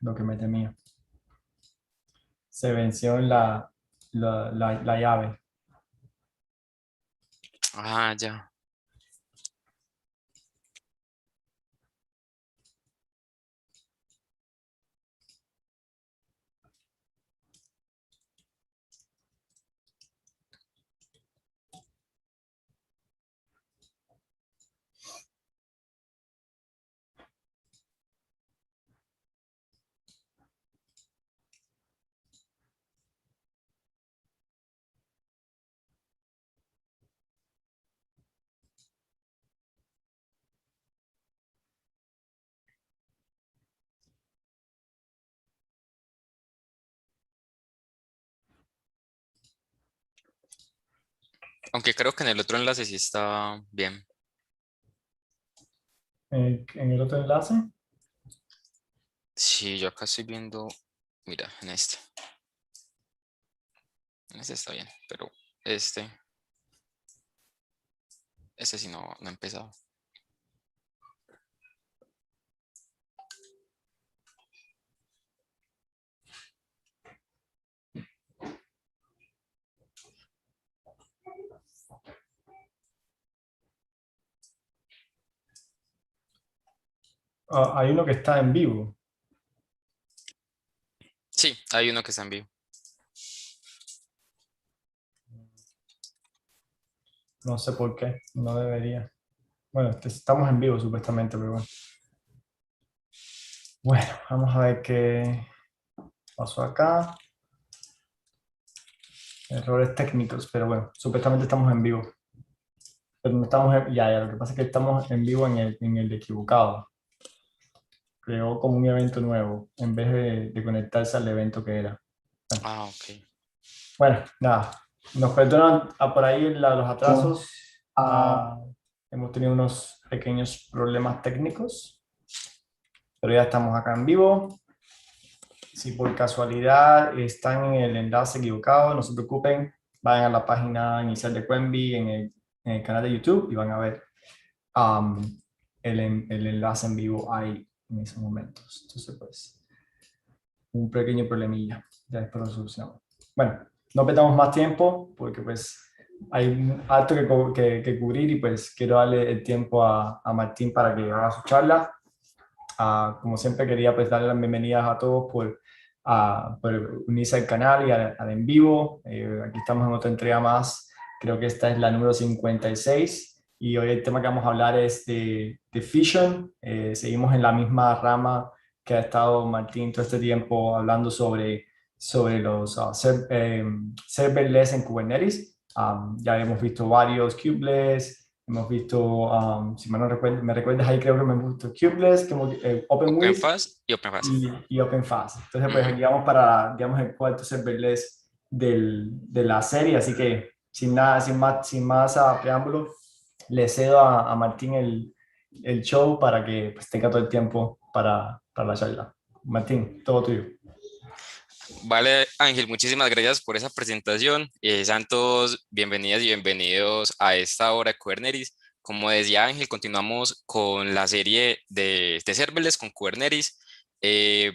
lo que me temía. Se venció en la llave. Ah, ya. Aunque creo que en el otro enlace sí está bien. En el otro enlace. Sí, yo acá estoy viendo, mira, en este está bien, pero este, este sí no ha empezado. Hay uno que está en vivo. Sí, hay uno que está en vivo. No sé por qué. No debería. Bueno, estamos en vivo supuestamente, pero bueno. Bueno, vamos a ver qué pasó acá. Errores técnicos, pero bueno, supuestamente estamos en vivo. Pero no estamos ya, lo que pasa es que estamos en vivo en el equivocado. Creó como un evento nuevo en vez de conectarse al evento que era. Bueno, Ah, ok. nada, nos perdonan por ahí los atrasos. Hemos tenido unos pequeños problemas técnicos, pero ya estamos acá en vivo. Si por casualidad están en el enlace equivocado, no se preocupen, vayan a la página inicial de Quenby en el canal de YouTube y van a ver um, el enlace en vivo ahí en esos momentos. Entonces, pues, un pequeño problemilla, ya después lo solucionamos. Bueno, no perdamos más tiempo porque pues hay algo que cubrir y pues quiero darle el tiempo a Martín para que haga su charla. Como siempre quería pues darle las bienvenidas a todos por unirse al canal y al en vivo. Aquí estamos en otra entrega más, creo que esta es la número 56 y hoy el tema que vamos a hablar es de Fission. Seguimos en la misma rama que ha estado Martín todo este tiempo hablando sobre los serverless en Kubernetes. Ya hemos visto varios kubeless. Hemos visto, si mal no recuerdo, me recuerdas ahí, creo que me hemos visto Kubeless, como, OpenWhisk OpenFast y OpenFast. y OpenFast. Entonces, pues Ujú. aquí vamos para, digamos, el cuarto serverless de la serie. Así que, sin nada, sin más preámbulo, le cedo a Martín el show para que pues, tenga todo el tiempo para la charla. Martín, todo tuyo. Vale, Ángel, muchísimas gracias por esa presentación. Santos, bienvenidas y bienvenidos a esta hora de Kubernetes. Como decía Ángel, continuamos con la serie de serverless con Kubernetes.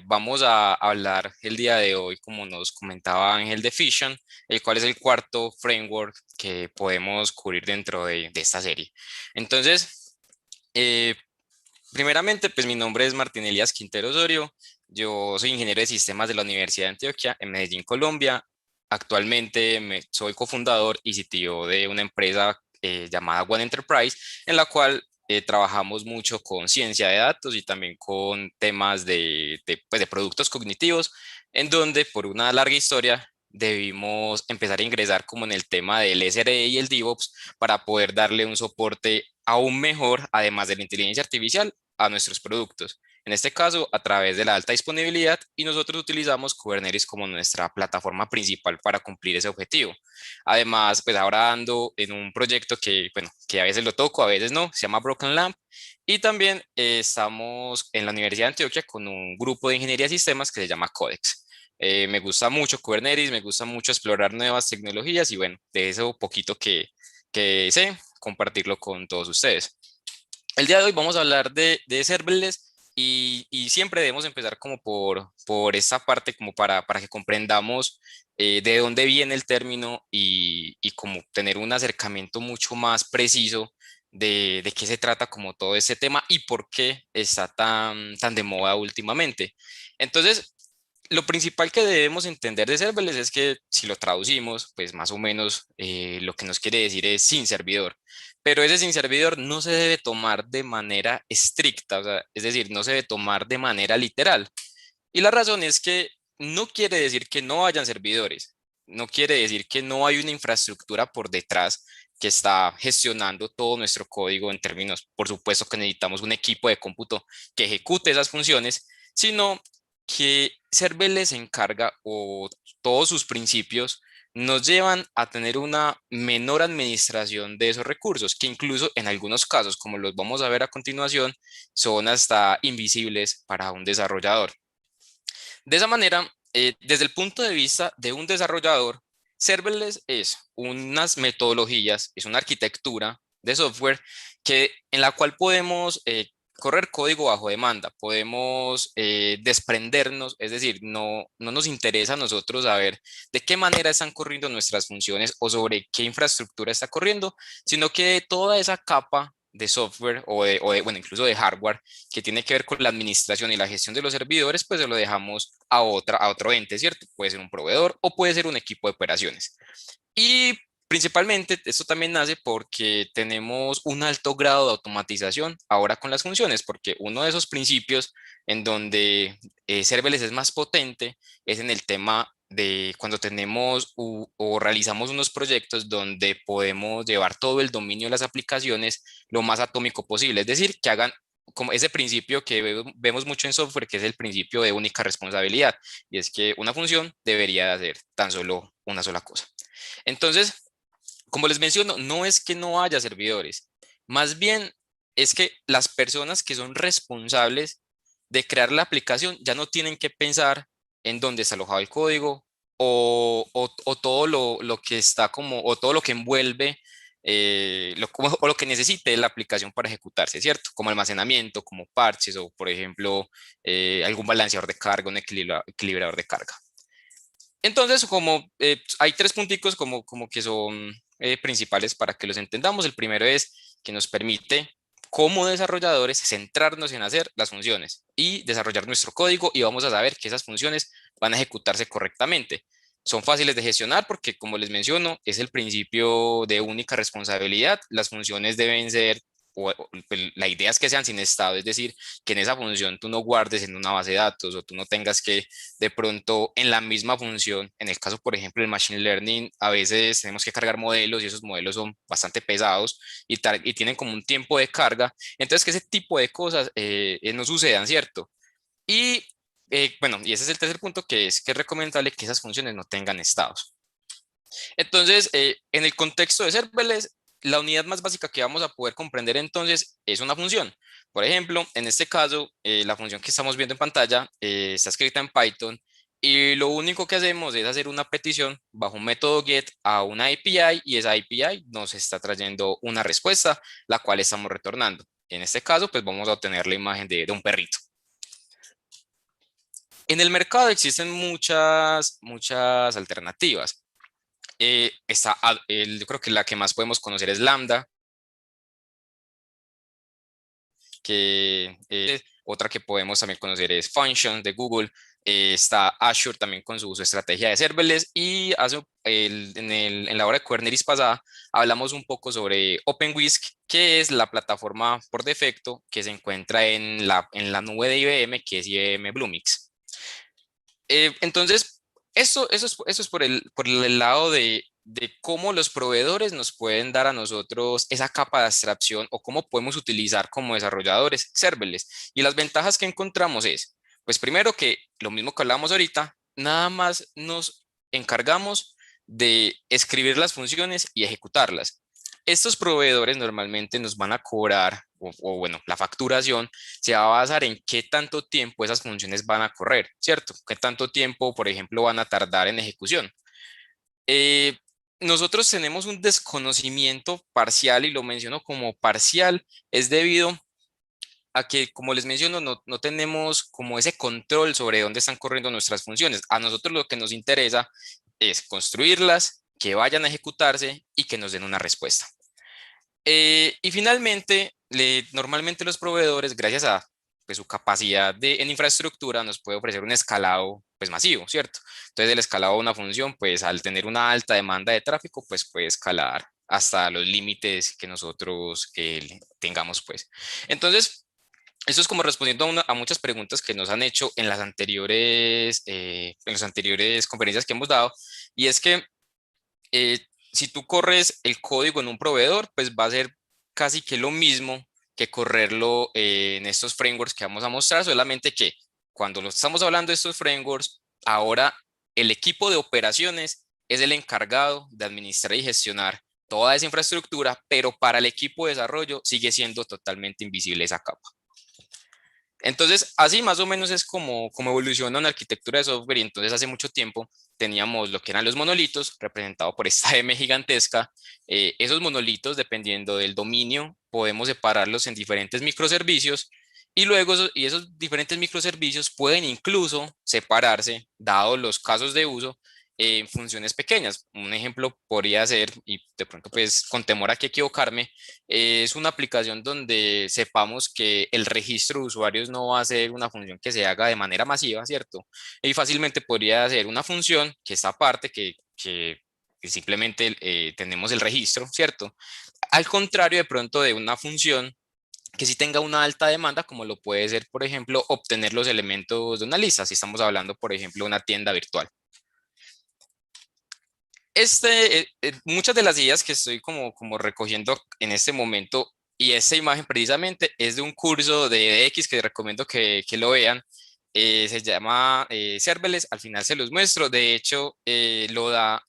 Vamos a hablar el día de hoy, como nos comentaba Ángel, de Fission, el cual es el cuarto framework que podemos cubrir dentro de esta serie. Entonces, eh, primeramente, pues mi nombre es Martín Elías Quintero Osorio. Yo soy ingeniero de sistemas de la Universidad de Antioquia en Medellín, Colombia. Actualmente soy cofundador y CTO de una empresa llamada One Enterprise, en la cual trabajamos mucho con ciencia de datos y también con temas pues, de productos cognitivos, en donde por una larga historia debimos empezar a ingresar como en el tema del SRE y el DevOps para poder darle un soporte aún mejor, además de la inteligencia artificial, a nuestros productos. En este caso, a través de la alta disponibilidad, y nosotros utilizamos Kubernetes como nuestra plataforma principal para cumplir ese objetivo. Además, pues ahora ando en un proyecto que, bueno, que a veces lo toco, a veces no, se llama Broken Lamp, y también estamos en la Universidad de Antioquia con un grupo de ingeniería de sistemas que se llama Codex. Me gusta mucho Kubernetes, me gusta mucho explorar nuevas tecnologías y bueno, de eso poquito que sé, compartirlo con todos ustedes. El día de hoy vamos a hablar de serverless y siempre debemos empezar como por esta parte, como para que comprendamos de dónde viene el término y como tener un acercamiento mucho más preciso de qué se trata como todo este tema y por qué está tan de moda últimamente. Entonces, lo principal que debemos entender de serverless es que si lo traducimos, pues más o menos lo que nos quiere decir es sin servidor. Pero ese sin servidor no se debe tomar de manera estricta, o sea, es decir, no se debe tomar de manera literal. Y la razón es que no quiere decir que no hayan servidores, no quiere decir que no hay una infraestructura por detrás que está gestionando todo nuestro código en términos, por supuesto que necesitamos un equipo de cómputo que ejecute esas funciones, sino que serverless se encarga o todos sus principios nos llevan a tener una menor administración de esos recursos, que incluso en algunos casos, como los vamos a ver a continuación, son hasta invisibles para un desarrollador. De esa manera, desde el punto de vista de un desarrollador, serverless es unas metodologías, es una arquitectura de software en la cual podemos correr código bajo demanda, podemos desprendernos, es decir, no nos interesa a nosotros saber de qué manera están corriendo nuestras funciones o sobre qué infraestructura está corriendo, sino que toda esa capa de software bueno, incluso de hardware que tiene que ver con la administración y la gestión de los servidores, pues se lo dejamos a otro ente, ¿cierto? Puede ser un proveedor o puede ser un equipo de operaciones. Y principalmente esto también nace porque tenemos un alto grado de automatización ahora con las funciones, porque uno de esos principios en donde serverless es más potente es en el tema de cuando tenemos o realizamos unos proyectos donde podemos llevar todo el dominio de las aplicaciones lo más atómico posible, es decir, que hagan como ese principio que vemos mucho en software, que es el principio de única responsabilidad, y es que una función debería de hacer tan solo una sola cosa. Entonces, como les menciono, no es que no haya servidores, más bien es que las personas que son responsables de crear la aplicación ya no tienen que pensar en dónde está alojado el código o todo lo que está como, o todo lo que envuelve o lo que necesite la aplicación para ejecutarse, ¿cierto? Como almacenamiento, como parches o, por ejemplo, algún balanceador de carga, un equilibrador de carga. Entonces, como hay tres punticos como que son principales para que los entendamos. El primero es que nos permite, como desarrolladores, centrarnos en hacer las funciones y desarrollar nuestro código y vamos a saber que esas funciones van a ejecutarse correctamente. Son fáciles de gestionar porque, como les menciono, es el principio de única responsabilidad. Las funciones deben ser, pues, la idea es que sean sin estado, es decir, que en esa función tú no guardes en una base de datos o tú no tengas que de pronto en la misma función, en el caso, por ejemplo, del Machine Learning, a veces tenemos que cargar modelos y esos modelos son bastante pesados y tienen como un tiempo de carga. Entonces, que ese tipo de cosas no sucedan, ¿cierto? Y bueno, y ese es el tercer punto, que es recomendable que esas funciones no tengan estados. Entonces, en el contexto de serverless, la unidad más básica que vamos a poder comprender entonces es una función. Por ejemplo, en este caso, la función que estamos viendo en pantalla está escrita en Python y lo único que hacemos es hacer una petición bajo un método get a una API y esa API nos está trayendo una respuesta, la cual estamos retornando. En este caso, pues vamos a obtener la imagen de un perrito. En el mercado existen muchas alternativas. Yo creo que la que más podemos conocer es Lambda, que otra que podemos también conocer es Function de Google. Está Azure también con su estrategia de serverless y en la hora de Kubernetes pasada hablamos un poco sobre OpenWhisk, que es la plataforma por defecto que se encuentra en la nube de IBM, que es IBM Bluemix. Entonces, eso es por el lado de cómo los proveedores nos pueden dar a nosotros esa capa de abstracción o cómo podemos utilizar como desarrolladores serverless. Y las ventajas que encontramos es, pues primero que lo mismo que hablábamos ahorita, nada más nos encargamos de escribir las funciones y ejecutarlas. Estos proveedores normalmente nos van a cobrar, bueno, la facturación se va a basar en qué tanto tiempo esas funciones van a correr, ¿cierto? ¿Qué tanto tiempo, por ejemplo, van a tardar en ejecución? Eh, Nosotros tenemos un desconocimiento parcial y lo menciono como parcial, es debido a que, como les menciono, no tenemos como ese control sobre dónde están corriendo nuestras funciones. A nosotros lo que nos interesa es construirlas, que vayan a ejecutarse y que nos den una respuesta. Y finalmente, normalmente los proveedores, gracias a pues, su capacidad en infraestructura, nos puede ofrecer un escalado pues, masivo, ¿cierto? Entonces, el escalado de una función, pues al tener una alta demanda de tráfico, pues puede escalar hasta los límites que nosotros tengamos, pues. Entonces, esto es como respondiendo a muchas preguntas que nos han hecho en las anteriores conferencias que hemos dado, y es que eh, si tú corres el código en un proveedor, pues va a ser casi que lo mismo que correrlo en estos frameworks que vamos a mostrar, solamente que cuando lo estamos hablando de estos frameworks, ahora el equipo de operaciones es el encargado de administrar y gestionar toda esa infraestructura, pero para el equipo de desarrollo sigue siendo totalmente invisible esa capa. Entonces, así más o menos es como evoluciona una arquitectura de software, y entonces hace mucho tiempo teníamos lo que eran los monolitos, representados por esta M gigantesca. Esos monolitos, dependiendo del dominio, podemos separarlos en diferentes microservicios, y luego esos diferentes microservicios pueden incluso separarse, dado los casos de uso, en funciones pequeñas. Un ejemplo podría ser, y de pronto pues con temor a que equivocarme, es una aplicación donde sepamos que el registro de usuarios no va a ser una función que se haga de manera masiva, ¿cierto? Y fácilmente podría ser una función que está aparte, que simplemente tenemos el registro, ¿cierto? Al contrario de pronto de una función que sí tenga una alta demanda, como lo puede ser, por ejemplo, obtener los elementos de una lista, si estamos hablando, por ejemplo, de una tienda virtual. Muchas de las ideas que estoy como recogiendo en este momento, y esta imagen precisamente es de un curso de X que recomiendo que lo vean. Se llama Serverless, al final se los muestro. De hecho, lo da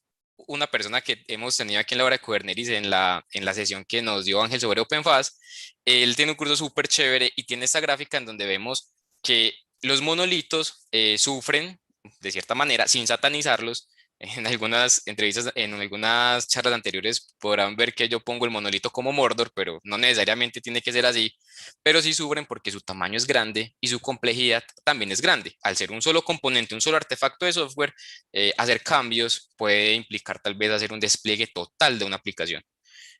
una persona que hemos tenido aquí en la hora de Kubernetes en la sesión que nos dio Ángel sobre OpenFast. Él tiene un curso súper chévere y tiene esta gráfica en donde vemos que los monolitos sufren, de cierta manera, sin satanizarlos. En algunas entrevistas, en algunas charlas anteriores podrán ver que yo pongo el monolito como Mordor, pero no necesariamente tiene que ser así. Pero sí sufren porque su tamaño es grande y su complejidad también es grande. Al ser un solo componente, un solo artefacto de software, hacer cambios puede implicar tal vez hacer un despliegue total de una aplicación.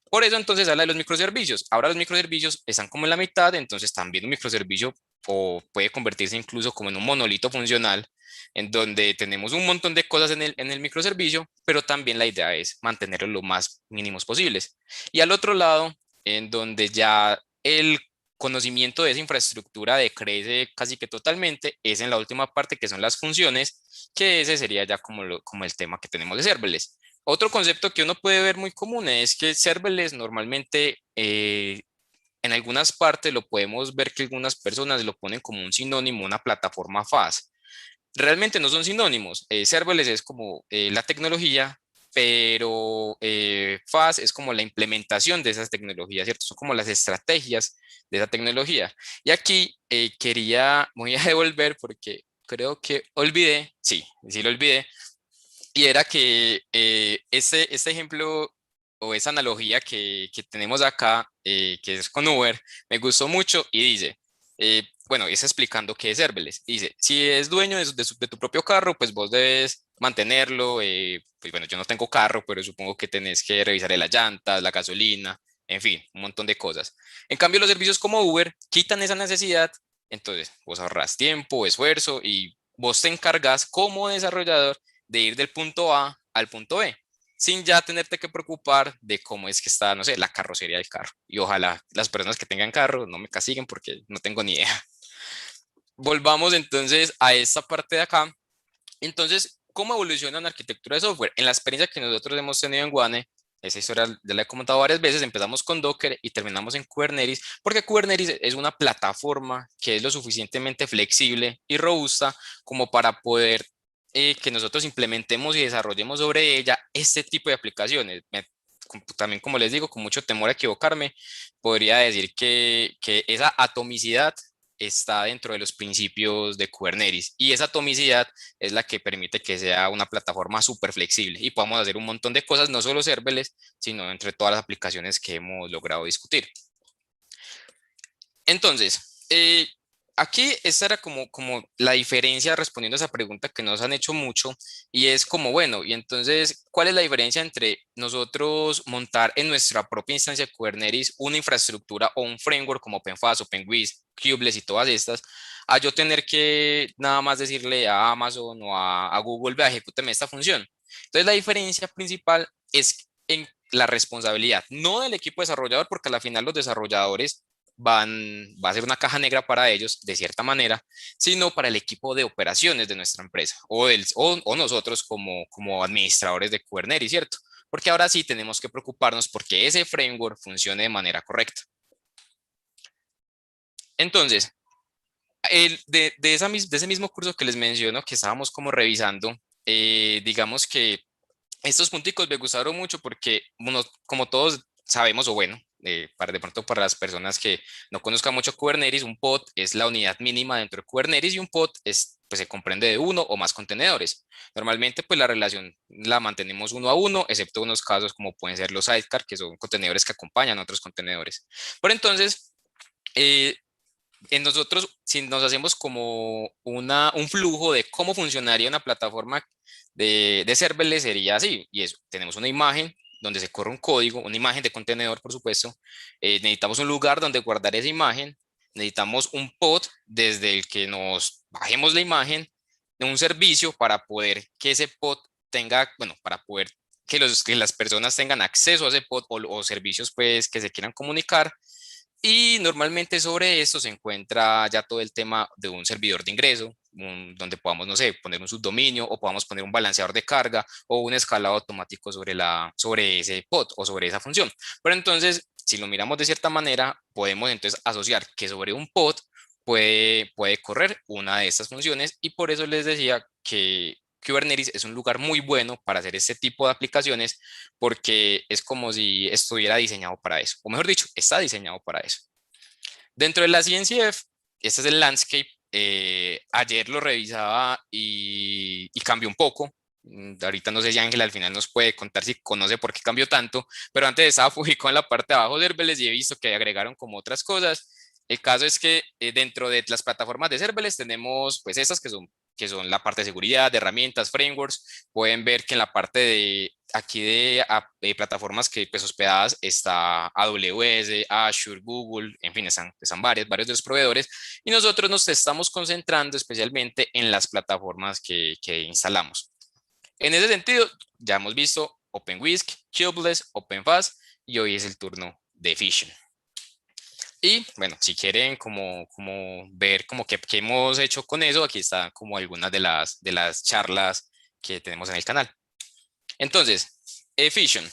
Por eso entonces habla de los microservicios. Ahora los microservicios están como en la mitad, entonces también un microservicio o puede convertirse incluso como en un monolito funcional, en donde tenemos un montón de cosas en el microservicio, pero también la idea es mantenerlos lo más mínimos posibles. Y al otro lado, en donde ya el conocimiento de esa infraestructura decrece casi que totalmente, es en la última parte, que son las funciones, que ese sería ya como el tema que tenemos de serverless. Otro concepto que uno puede ver muy común es que serverless normalmente en algunas partes lo podemos ver que algunas personas lo ponen como un sinónimo, una plataforma FAS. Realmente no son sinónimos. Serverless es como la tecnología, pero FAS es como la implementación de esas tecnologías, ¿cierto? Son como las estrategias de esa tecnología. Y aquí voy a devolver porque creo que olvidé, sí lo olvidé, y era que este ejemplo o esa analogía que tenemos acá, que es con Uber, me gustó mucho y dice, bueno, es explicando qué es serverless. Dice, si es dueño de tu propio carro, pues vos debes mantenerlo. Pues bueno, yo no tengo carro, pero supongo que tenés que revisar las llantas, la gasolina, en fin, un montón de cosas. En cambio, los servicios como Uber quitan esa necesidad, entonces vos ahorras tiempo, esfuerzo, y vos te encargas como desarrollador de ir del punto A al punto B, sin ya tenerte que preocupar de cómo es que está, no sé, la carrocería del carro. Y ojalá las personas que tengan carro no me castiguen porque no tengo ni idea. Volvamos entonces a esta parte de acá. Entonces, ¿cómo evoluciona una arquitectura de software? En la experiencia que nosotros hemos tenido en Guane, esa historia ya la he comentado varias veces, empezamos con Docker y terminamos en Kubernetes, porque Kubernetes es una plataforma que es lo suficientemente flexible y robusta como para poder que nosotros implementemos y desarrollemos sobre ella este tipo de aplicaciones. También, como les digo, con mucho temor a equivocarme, podría decir que esa atomicidad está dentro de los principios de Kubernetes, y esa atomicidad es la que permite que sea una plataforma súper flexible y podamos hacer un montón de cosas, no solo serverless, sino entre todas las aplicaciones que hemos logrado discutir. Entonces, Eh, Aquí esta era como la diferencia respondiendo a esa pregunta que nos han hecho mucho y es como, bueno, y entonces, ¿cuál es la diferencia entre nosotros montar en nuestra propia instancia de Kubernetes una infraestructura o un framework como OpenFast, OpenWhisk, Kubeless y todas estas, a yo tener que nada más decirle a Amazon o a Google, vea, ejecúteme esta función? Entonces, la diferencia principal es en la responsabilidad, no del equipo desarrollador, porque al final los desarrolladores va a ser una caja negra para ellos, de cierta manera, sino para el equipo de operaciones de nuestra empresa o nosotros como administradores de Kubernetes, ¿cierto? Porque ahora sí tenemos que preocuparnos porque ese framework funcione de manera correcta. Entonces, de ese mismo curso que les menciono, que estábamos como revisando, digamos que estos punticos me gustaron mucho porque, bueno, como todos sabemos, o bueno, para de pronto para las personas que no conozcan mucho Kubernetes, un pod es la unidad mínima dentro de Kubernetes y un pod es, pues se comprende de uno o más contenedores. Normalmente, pues la relación la mantenemos uno a uno, excepto unos casos como pueden ser los sidecar, que son contenedores que acompañan a otros contenedores. Pero entonces, eh, en nosotros, si nos hacemos como un flujo de cómo funcionaría una plataforma de serverless, sería así, y eso, tenemos una imagen donde se corre un código, una imagen de contenedor, por supuesto, necesitamos un lugar donde guardar esa imagen, necesitamos un pod desde el que nos bajemos la imagen de un servicio para poder que ese pod tenga, bueno, para poder que las personas tengan acceso a ese pod o servicios pues que se quieran comunicar y normalmente sobre esto se encuentra ya todo el tema de un servidor de ingreso, donde podamos, no sé, poner un subdominio o podamos poner un balanceador de carga o un escalado automático sobre ese pod o sobre esa función. Pero entonces, si lo miramos de cierta manera, podemos entonces asociar que sobre un pod puede correr una de estas funciones y por eso les decía que Kubernetes es un lugar muy bueno para hacer este tipo de aplicaciones porque es como si estuviera diseñado para eso, o mejor dicho, está diseñado para eso. Dentro de la CNCF, este es el landscape. Ayer lo revisaba y cambió un poco. Ahorita no sé si Ángel al final nos puede contar si conoce por qué cambió tanto, pero antes estaba publicado en la parte de abajo de serverless y he visto que agregaron como otras cosas. El caso es que dentro de las plataformas de serverless tenemos pues estas que son la parte de seguridad, de herramientas, frameworks. Pueden ver que en la parte de aquí de plataformas que pues hospedadas está AWS, Azure, Google, en fin, están varios de los proveedores y nosotros nos estamos concentrando especialmente en las plataformas que instalamos. En ese sentido, ya hemos visto OpenWhisk, Kubeless, OpenFast y hoy es el turno de Fission. Y bueno, si quieren como ver como qué hemos hecho con eso, aquí están como algunas de las charlas que tenemos en el canal. Entonces, Fission.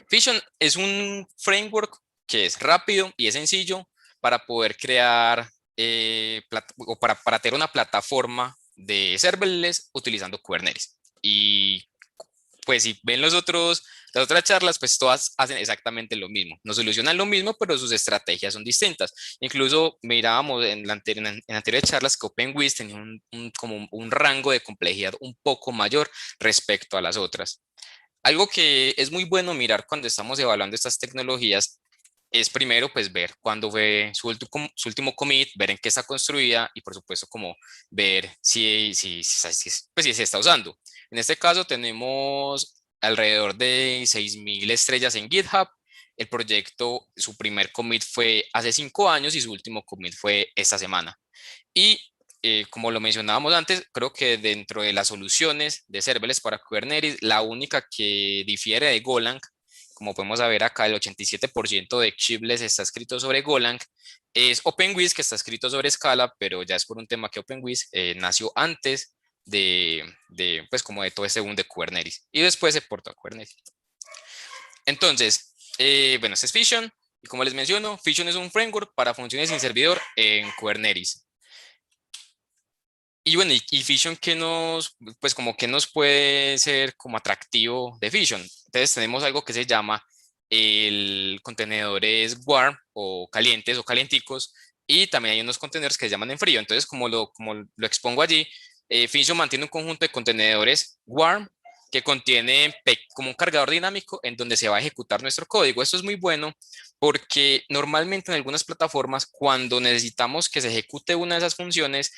Fission es un framework que es rápido y es sencillo para poder crear o para tener una plataforma de serverless utilizando Kubernetes. Y pues si ven las otras charlas, pues todas hacen exactamente lo mismo. No solucionan lo mismo, pero sus estrategias son distintas. Incluso mirábamos en anteriores charlas que OpenWhisk tenía como un rango de complejidad un poco mayor respecto a las otras. Algo que es muy bueno mirar cuando estamos evaluando estas tecnologías es primero pues ver cuándo fue su último commit, ver en qué está construida y por supuesto como ver pues, si se está usando. En este caso tenemos alrededor de 6.000 estrellas en GitHub. El proyecto, su primer commit fue hace 5 años y su último commit fue esta semana. Y como lo mencionábamos antes, creo que dentro de las soluciones de serverless para Kubernetes, la única que difiere de Golang, como podemos ver acá, el 87% de Kubernetes está escrito sobre Golang, es OpenWhisk, que está escrito sobre Scala, pero ya es por un tema que OpenWhisk nació antes pues como de todo este boom de Kubernetes, y después se portó a Kubernetes. Entonces, bueno, este es Fission, y como les menciono, Fission es un framework para funciones sin servidor en Kubernetes. Y bueno, y Fission, pues como que nos puede ser como atractivo de Fission? Entonces tenemos algo que se llama el contenedores warm o calientes o calienticos y también hay unos contenedores que se llaman en frío. Entonces, como lo expongo allí, Fission mantiene un conjunto de contenedores warm que contiene como un cargador dinámico en donde se va a ejecutar nuestro código. Esto es muy bueno porque normalmente en algunas plataformas, cuando necesitamos que se ejecute una de esas funciones,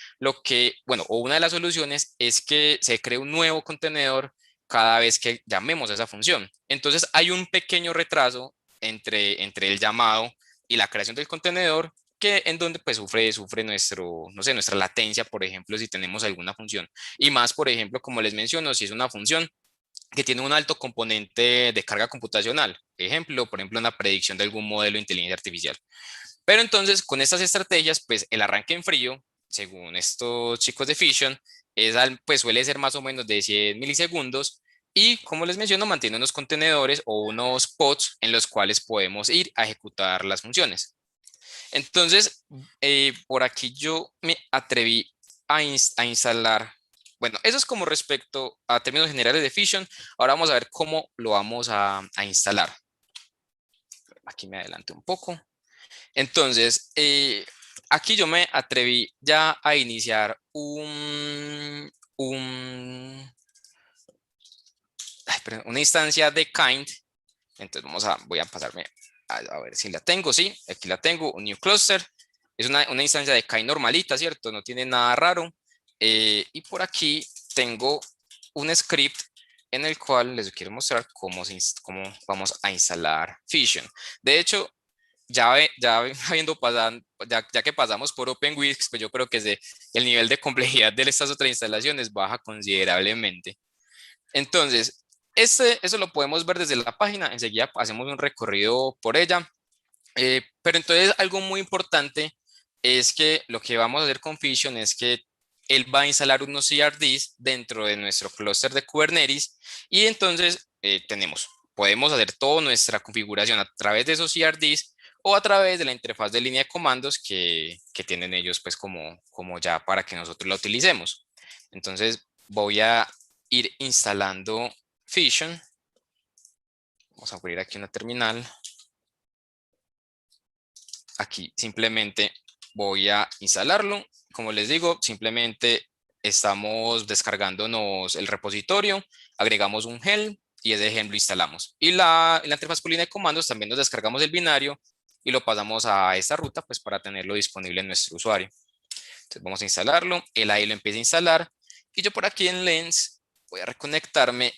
bueno, o una de las soluciones es que se cree un nuevo contenedor cada vez que llamemos a esa función. Entonces hay un pequeño retraso entre el llamado y la creación del contenedor, que en donde pues sufre no sé, nuestra latencia, por ejemplo, si tenemos alguna función. Y más, por ejemplo, como les menciono, si es una función que tiene un alto componente de carga computacional. Por ejemplo, una predicción de algún modelo de inteligencia artificial. Pero entonces, con estas estrategias, pues el arranque en frío, según estos chicos de Fission, pues suele ser más o menos de 100 milisegundos y, como les menciono, mantiene unos contenedores o unos pods en los cuales podemos ir a ejecutar las funciones. Entonces, por aquí yo me atreví a instalar, bueno, eso es como respecto a términos generales de Fission. Ahora vamos a ver cómo lo vamos a instalar. Aquí me adelanto un poco. Entonces, aquí yo me atreví ya a iniciar una instancia de kind. Entonces voy a pasarme a ver si la tengo. Sí, aquí la tengo, un new cluster. Es una instancia de kind normalita, ¿cierto? No tiene nada raro. Y por aquí tengo un script en el cual les quiero mostrar cómo vamos a instalar Fission. De hecho, ya habiendo pasado, ya que pasamos por OpenWix, pues yo creo que el nivel de complejidad de estas otras instalaciones baja considerablemente. Entonces, eso lo podemos ver desde la página, enseguida hacemos un recorrido por ella. Pero entonces algo muy importante es que lo que vamos a hacer con Fission es que él va a instalar unos CRDs dentro de nuestro clúster de Kubernetes y entonces podemos hacer toda nuestra configuración a través de esos CRDs o a través de la interfaz de línea de comandos que tienen ellos pues como ya para que nosotros la utilicemos. Entonces voy a ir instalando Fission. Vamos a abrir aquí una terminal. Aquí simplemente voy a instalarlo. Como les digo, simplemente estamos descargándonos el repositorio, agregamos un Helm y ese Helm lo instalamos. Y en la interfaz por línea de comandos también nos descargamos el binario y lo pasamos a esta ruta pues para tenerlo disponible en nuestro usuario. Entonces vamos a instalarlo, él ahí lo empieza a instalar y yo por aquí en Lens voy a reconectarme.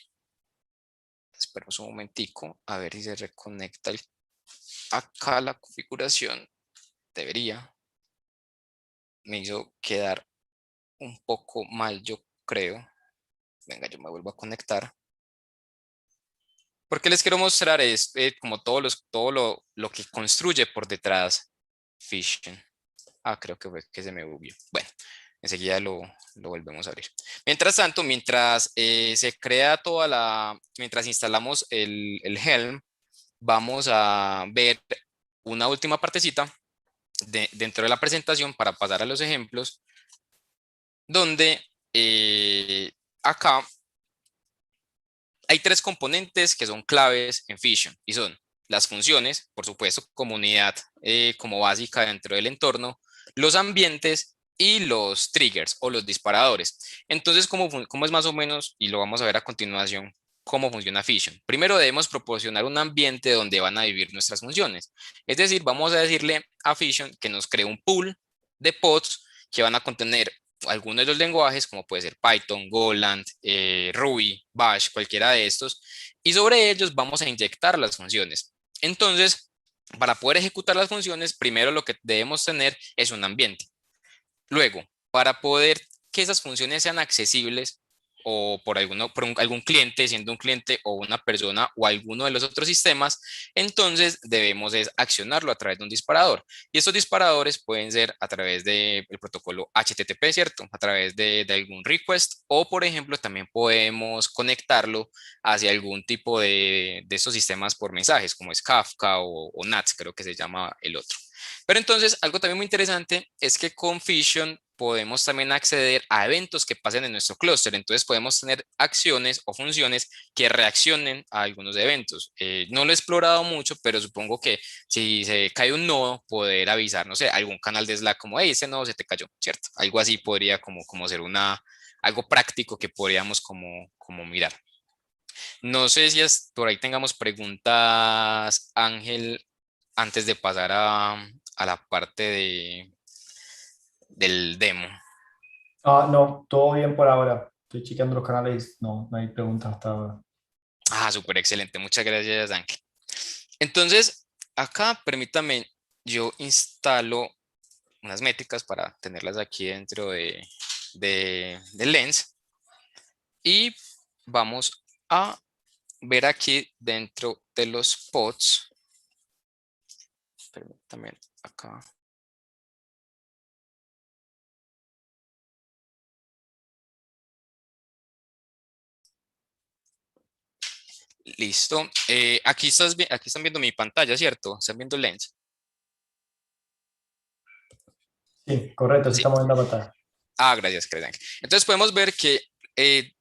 Esperemos un momentico a ver si se reconecta acá la configuración. Debería. Me hizo quedar un poco mal, yo creo. Venga, yo me vuelvo a conectar. Porque les quiero mostrar es como todo lo que construye por detrás Fission. Creo que fue que se me bugueó. Bueno, enseguida lo volvemos a abrir. Mientras tanto, mientras se crea mientras instalamos el Helm, vamos a ver una última partecita dentro de la presentación para pasar a los ejemplos, donde acá hay tres componentes que son claves en Fission y son las funciones, por supuesto, como unidad como básica dentro del entorno, los ambientes y los triggers o los disparadores. Entonces, ¿cómo es más o menos? Y lo vamos a ver a continuación, cómo funciona Fission. Primero debemos proporcionar un ambiente donde van a vivir nuestras funciones. Es decir, vamos a decirle a Fission que nos cree un pool de pods que van a contener algunos de los lenguajes, como puede ser Python, Golang, Ruby, Bash, cualquiera de estos, y sobre ellos vamos a inyectar las funciones. Entonces, para poder ejecutar las funciones, primero lo que debemos tener es un ambiente. Luego, para poder que esas funciones sean accesibles o por algún cliente, siendo un cliente o una persona o alguno de los otros sistemas, entonces debemos accionarlo a través de un disparador. Y estos disparadores pueden ser a través del protocolo HTTP, ¿cierto? A través de algún request o, por ejemplo, también podemos conectarlo hacia algún tipo de estos sistemas por mensajes, como es Kafka o NATS, creo que se llama el otro. Pero entonces, algo también muy interesante es que con Fission podemos también acceder a eventos que pasen en nuestro clúster. Entonces, podemos tener acciones o funciones que reaccionen a algunos eventos. No lo he explorado mucho, pero supongo que si se cae un nodo, poder avisar, no sé, algún canal de Slack como, hey, ese nodo se te cayó, ¿cierto? Algo así podría como ser algo práctico que podríamos como mirar. No sé si por ahí tengamos preguntas, Ángel, antes de pasar a la parte del demo? No, todo bien por ahora. Estoy chequeando los canales y no hay preguntas hasta ahora. Ah, súper excelente. Muchas gracias, Ángel. Entonces, acá permítame, yo instalo unas métricas para tenerlas aquí dentro de Lens y vamos a ver aquí dentro de los pods. Permítame acá. Listo. Aquí aquí están viendo mi pantalla, ¿cierto? ¿Están viendo Lens? Sí, correcto, sí Sí. estamos en la pantalla. Ah, gracias, Credank. Entonces podemos ver que eh,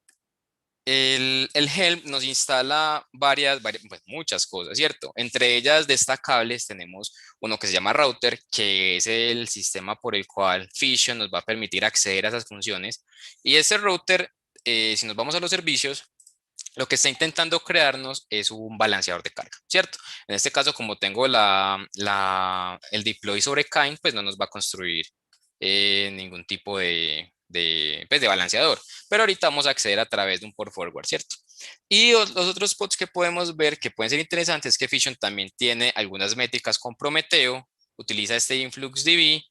el Helm nos instala pues, muchas cosas, ¿cierto? Entre ellas destacables tenemos uno que se llama Router, que es el sistema por el cual Fission nos va a permitir acceder a esas funciones. Y ese router, si nos vamos a los servicios, lo que está intentando crearnos es un balanceador de carga, ¿cierto? En este caso, como tengo el deploy sobre Kind, pues no nos va a construir ningún tipo pues, de balanceador. Pero ahorita vamos a acceder a través de un port forward, ¿cierto? Y los otros pods que podemos ver que pueden ser interesantes es que Fission también tiene algunas métricas con Prometeo, utiliza este InfluxDB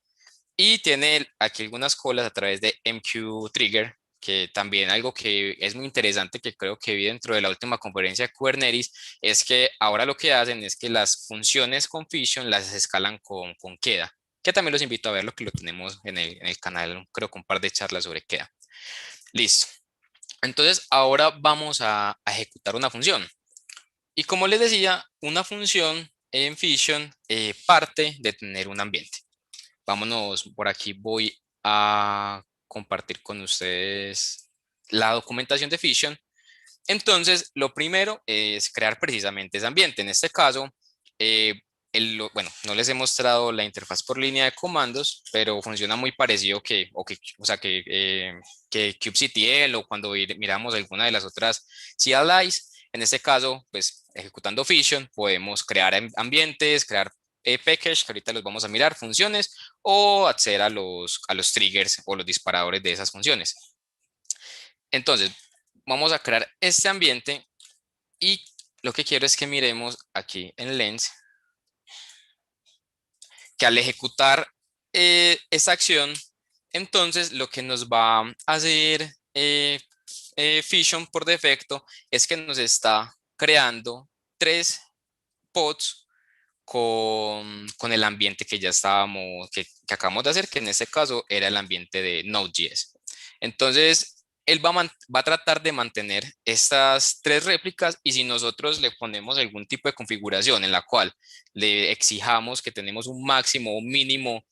y tiene aquí algunas colas a través de MQ Trigger, que también algo que es muy interesante que creo que vi dentro de la última conferencia de Kubernetes, es que ahora lo que hacen es que las funciones con Fission las escalan con Queda, que también los invito a ver lo que lo tenemos en el canal, creo que un par de charlas sobre Queda. Listo. Entonces ahora vamos a ejecutar una función. Y como les decía, una función en Fission parte de tener un ambiente. Vámonos por aquí, voy a compartir con ustedes la documentación de Fission. Entonces, lo primero es crear precisamente ese ambiente. En este caso, eh, bueno, no les he mostrado la interfaz por línea de comandos, pero funciona muy parecido o sea, que kubectl o cuando miramos alguna de las otras CLIs. En este caso, pues ejecutando Fission, podemos crear ambientes, crear packages, que ahorita los vamos a mirar, funciones, o acceder a los triggers o los disparadores de esas funciones. Entonces, vamos a crear este ambiente y lo que quiero es que miremos aquí en Lens que al ejecutar esta acción, entonces lo que nos va a hacer Fission por defecto es que nos está creando tres pods con el ambiente que ya que acabamos de hacer, que en este caso era el ambiente de Node.js. Entonces, él va a tratar de mantener estas tres réplicas y si nosotros le ponemos algún tipo de configuración en la cual le exijamos que tenemos un máximo o un mínimo,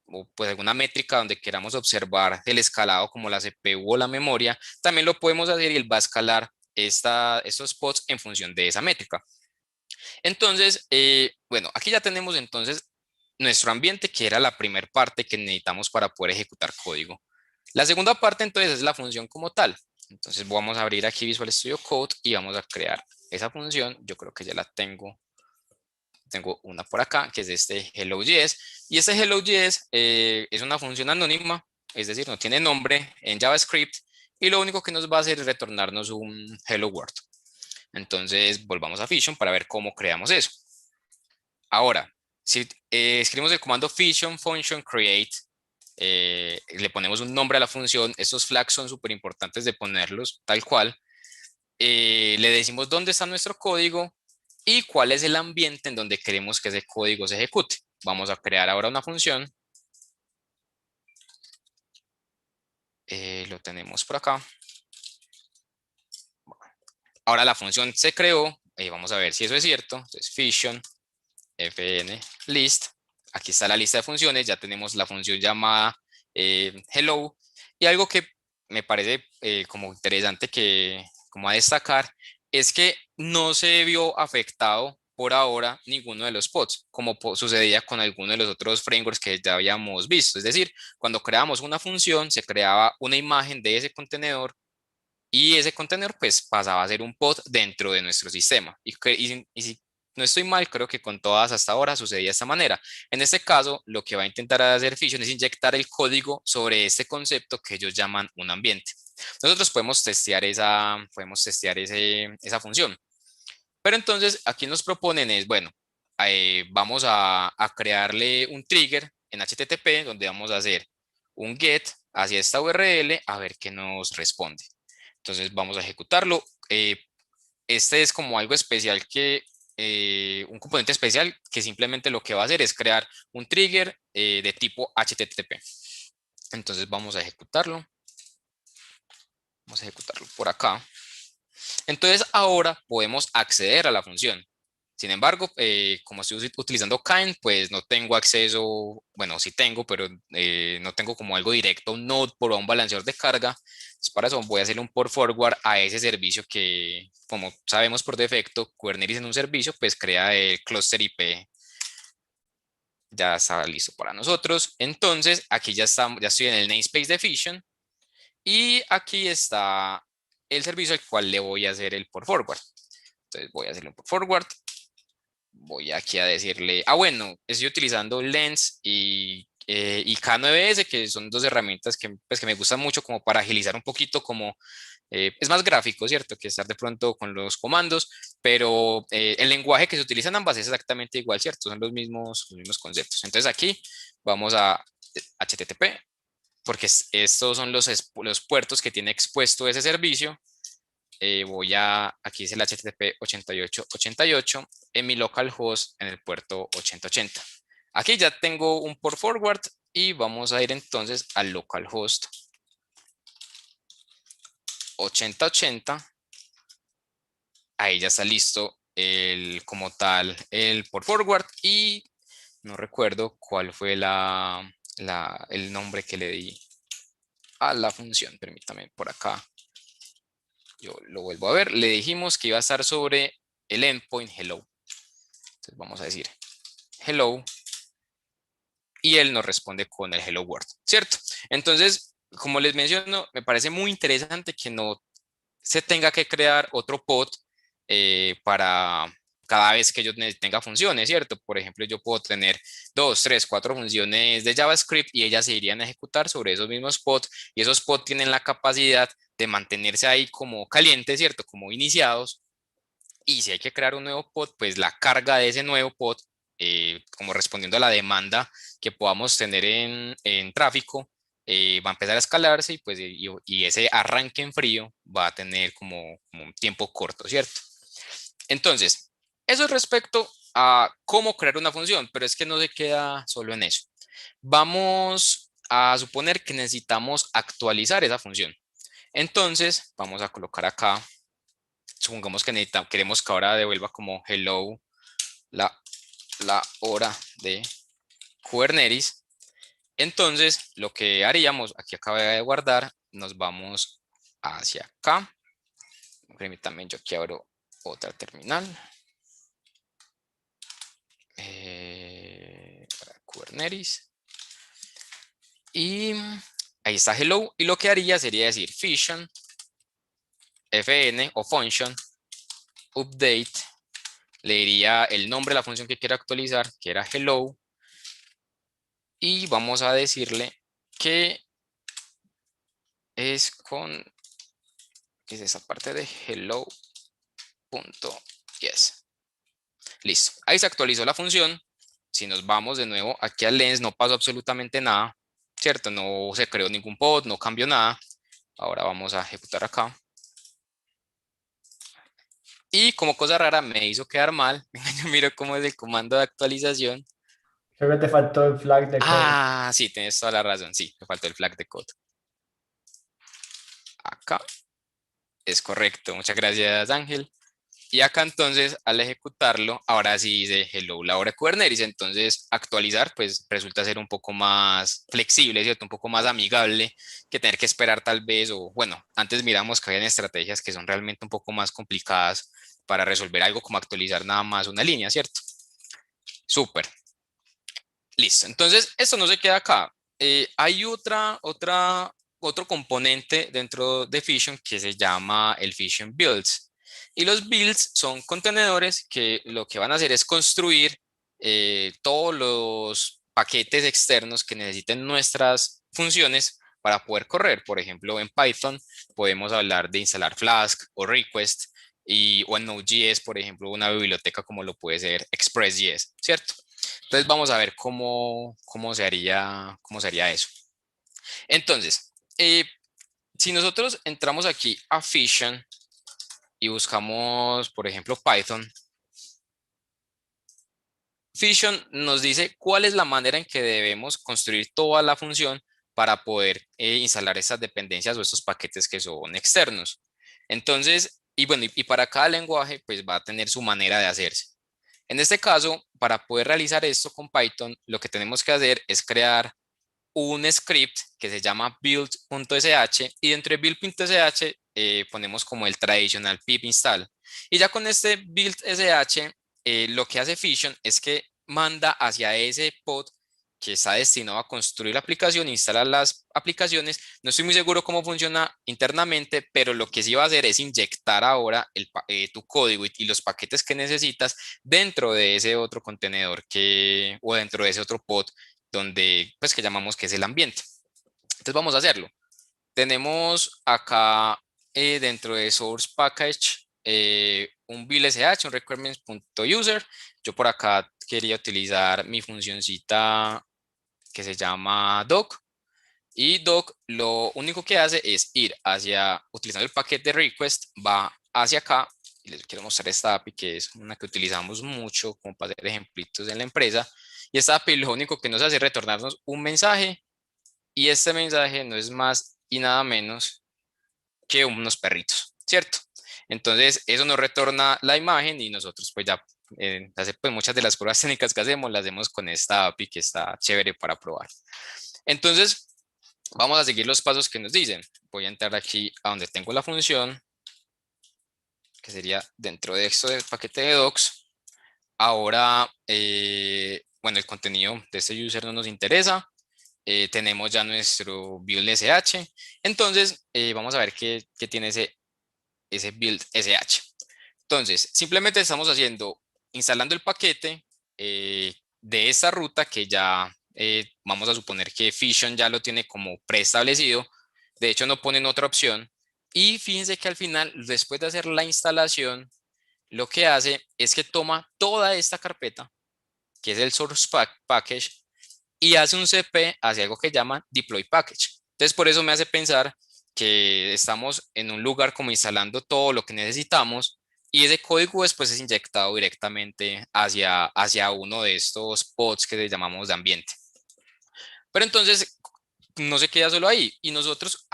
o pues alguna métrica donde queramos observar el escalado como la CPU o la memoria, también lo podemos hacer y él va a escalar estos pods en función de esa métrica. Entonces, bueno, aquí ya tenemos entonces nuestro ambiente, que era la primera parte que necesitamos para poder ejecutar código. La segunda parte entonces es la función como tal. Entonces vamos a abrir aquí Visual Studio Code y vamos a crear esa función. Yo creo que ya la tengo. Tengo una por acá, que es este Hello.js. Y este Hello.js es una función anónima, es decir, no tiene nombre en JavaScript. Y lo único que nos va a hacer es retornarnos un Hello World. Entonces volvamos a Fission para ver cómo creamos eso. Ahora, si escribimos el comando Fission function create, le ponemos un nombre a la función, estos flags son súper importantes de ponerlos tal cual, le decimos dónde está nuestro código y cuál es el ambiente en donde queremos que ese código se ejecute. Vamos a crear ahora una función, lo tenemos por acá. Ahora la función se creó, vamos a ver si eso es cierto, entonces Fission fn list, aquí está la lista de funciones, ya tenemos la función llamada hello, y algo que me parece como interesante como a destacar es que no se vio afectado por ahora ninguno de los pods, como sucedía con alguno de los otros frameworks que ya habíamos visto. Es decir, cuando creamos una función, se creaba una imagen de ese contenedor y ese contenedor pues pasaba a ser un pod dentro de nuestro sistema. Y si no estoy mal, creo que con todas hasta ahora sucedía de esta manera. En este caso, lo que va a intentar hacer Fission es inyectar el código sobre este concepto que ellos llaman un ambiente. Nosotros podemos testear esa función. Pero entonces aquí nos proponen es, bueno, vamos a crearle un trigger en HTTP donde vamos a hacer un get hacia esta URL a ver qué nos responde. Entonces vamos a ejecutarlo. Este es como algo especial un componente especial que simplemente lo que va a hacer es crear un trigger de tipo HTTP. Entonces vamos a ejecutarlo. Vamos a ejecutarlo por acá. Entonces ahora podemos acceder a la función. Sin embargo, como estoy utilizando Kind, pues no tengo acceso, bueno, sí tengo, pero no tengo como algo directo, un node por un balanceador de carga. Entonces, para eso voy a hacerle un port forward a ese servicio que, como sabemos por defecto, Kubernetes en un servicio, pues crea el cluster IP. Ya está listo para nosotros. Entonces, aquí ya estoy en el namespace de Fission y aquí está el servicio al cual le voy a hacer el port forward. Entonces voy a hacerle un port forward. Voy aquí a decirle, bueno, estoy utilizando Lens y K9S, que son dos herramientas que, pues, que me gustan mucho como para agilizar un poquito, como es más gráfico, ¿cierto? Que estar de pronto con los comandos, pero el lenguaje que se utiliza en ambas es exactamente igual, ¿cierto? Son los mismos conceptos. Entonces aquí vamos a HTTP, porque estos son los puertos que tiene expuesto ese servicio. Aquí es el HTTP 8888 en mi localhost en el puerto 8080. Aquí ya tengo un port forward y vamos a ir entonces al localhost 8080. Ahí ya está listo como tal el port forward y no recuerdo cuál fue el nombre que le di a la función. Permítame por acá. Yo lo vuelvo a ver. Le dijimos que iba a estar sobre el endpoint hello. Entonces vamos a decir hello y él nos responde con el hello world, ¿cierto? Entonces, como les menciono, me parece muy interesante que no se tenga que crear otro pod para cada vez que yo tenga funciones, ¿cierto? Por ejemplo, yo puedo tener 2, 3, 4 funciones de JavaScript y ellas se irían a ejecutar sobre esos mismos pods y esos pods tienen la capacidad de mantenerse ahí como calientes, ¿cierto? Como iniciados. Y si hay que crear un nuevo pod, pues la carga de ese nuevo pod, como respondiendo a la demanda que podamos tener en tráfico, va a empezar a escalarse y, pues, y ese arranque en frío va a tener como un tiempo corto, ¿cierto? Entonces, eso es respecto a cómo crear una función, pero es que no se queda solo en eso. Vamos a suponer que necesitamos actualizar esa función. Entonces, vamos a colocar acá, supongamos que queremos que ahora devuelva como hello la, la hora de Kubernetes. Entonces, lo que haríamos, aquí acabo de guardar, nos vamos hacia acá. Permítanme, yo aquí abro otra terminal. Para Kubernetes. Y ahí está hello. Y lo que haría sería decir fission, fn o function, update. Le diría el nombre de la función que quiero actualizar, que era hello. Y vamos a decirle que es es esa parte de hello.yes. Listo. Ahí se actualizó la función. Si nos vamos de nuevo aquí al lens, no pasó absolutamente nada, ¿cierto? No se creó ningún pod, no cambió nada. Ahora vamos a ejecutar acá. Y como cosa rara me hizo quedar mal. Yo miro cómo es el comando de actualización. Creo que te faltó el flag de code. Sí, tienes toda la razón. Sí, me faltó el flag de code. Acá es correcto. Muchas gracias, Ángel. Y acá entonces al ejecutarlo, ahora sí dice hello la hora de Kubernetes. Entonces actualizar pues resulta ser un poco más flexible, ¿cierto? Un poco más amigable que tener que esperar tal vez, o bueno, antes miramos que habían estrategias que son realmente un poco más complicadas para resolver algo como actualizar nada más una línea, ¿cierto? Súper. Listo. Entonces esto no se queda acá. Hay otro componente dentro de Fission que se llama el Fission Builds. Y los builds son contenedores que lo que van a hacer es construir todos los paquetes externos que necesiten nuestras funciones para poder correr. Por ejemplo, en Python podemos hablar de instalar Flask o Request o en Node.js, por ejemplo, una biblioteca como lo puede ser Express.js, ¿cierto? Entonces vamos a ver cómo se haría eso. Entonces, si nosotros entramos aquí a Fission y buscamos, por ejemplo, Python, Fission nos dice cuál es la manera en que debemos construir toda la función para poder instalar estas dependencias o estos paquetes que son externos. Entonces, y bueno, y para cada lenguaje, pues va a tener su manera de hacerse. En este caso, para poder realizar esto con Python, lo que tenemos que hacer es crear un script que se llama build.sh y dentro de build.sh ponemos como el traditional pip install. Y ya con este build.sh lo que hace Fission es que manda hacia ese pod que está destinado a construir la aplicación, instalar las aplicaciones. No estoy muy seguro cómo funciona internamente, pero lo que sí va a hacer es inyectar ahora tu código y los paquetes que necesitas dentro de ese otro contenedor o dentro de ese otro pod donde, pues que llamamos que es el ambiente. Entonces vamos a hacerlo. Tenemos acá dentro de source package un build.sh, un requirements.user. Yo por acá quería utilizar mi funcioncita que se llama doc. Y doc lo único que hace es ir utilizando el paquete de request, va hacia acá. Y les quiero mostrar esta API que es una que utilizamos mucho como para hacer ejemplitos en la empresa. Y esta API lo único que nos hace es retornarnos un mensaje y este mensaje no es más y nada menos que unos perritos, ¿cierto? Entonces eso nos retorna la imagen y nosotros pues ya pues muchas de las pruebas técnicas que hacemos las hacemos con esta API que está chévere para probar. Entonces vamos a seguir los pasos que nos dicen. Voy a entrar aquí a donde tengo la función, que sería dentro de esto del paquete de docs. Ahora, bueno, el contenido de este user no nos interesa. Tenemos ya nuestro build SH. Entonces, vamos a ver qué tiene ese build SH. Entonces, simplemente estamos instalando el paquete de esta ruta que ya vamos a suponer que Fission ya lo tiene como preestablecido. De hecho, no ponen otra opción. Y fíjense que al final, después de hacer la instalación, lo que hace es que toma toda esta carpeta, que es el source package, y hace un CP hacia algo que llama deploy package. Entonces, por eso me hace pensar que estamos en un lugar como instalando todo lo que necesitamos y ese código después es inyectado directamente hacia uno de estos pods que le llamamos de ambiente. Pero entonces no se queda solo ahí y nosotros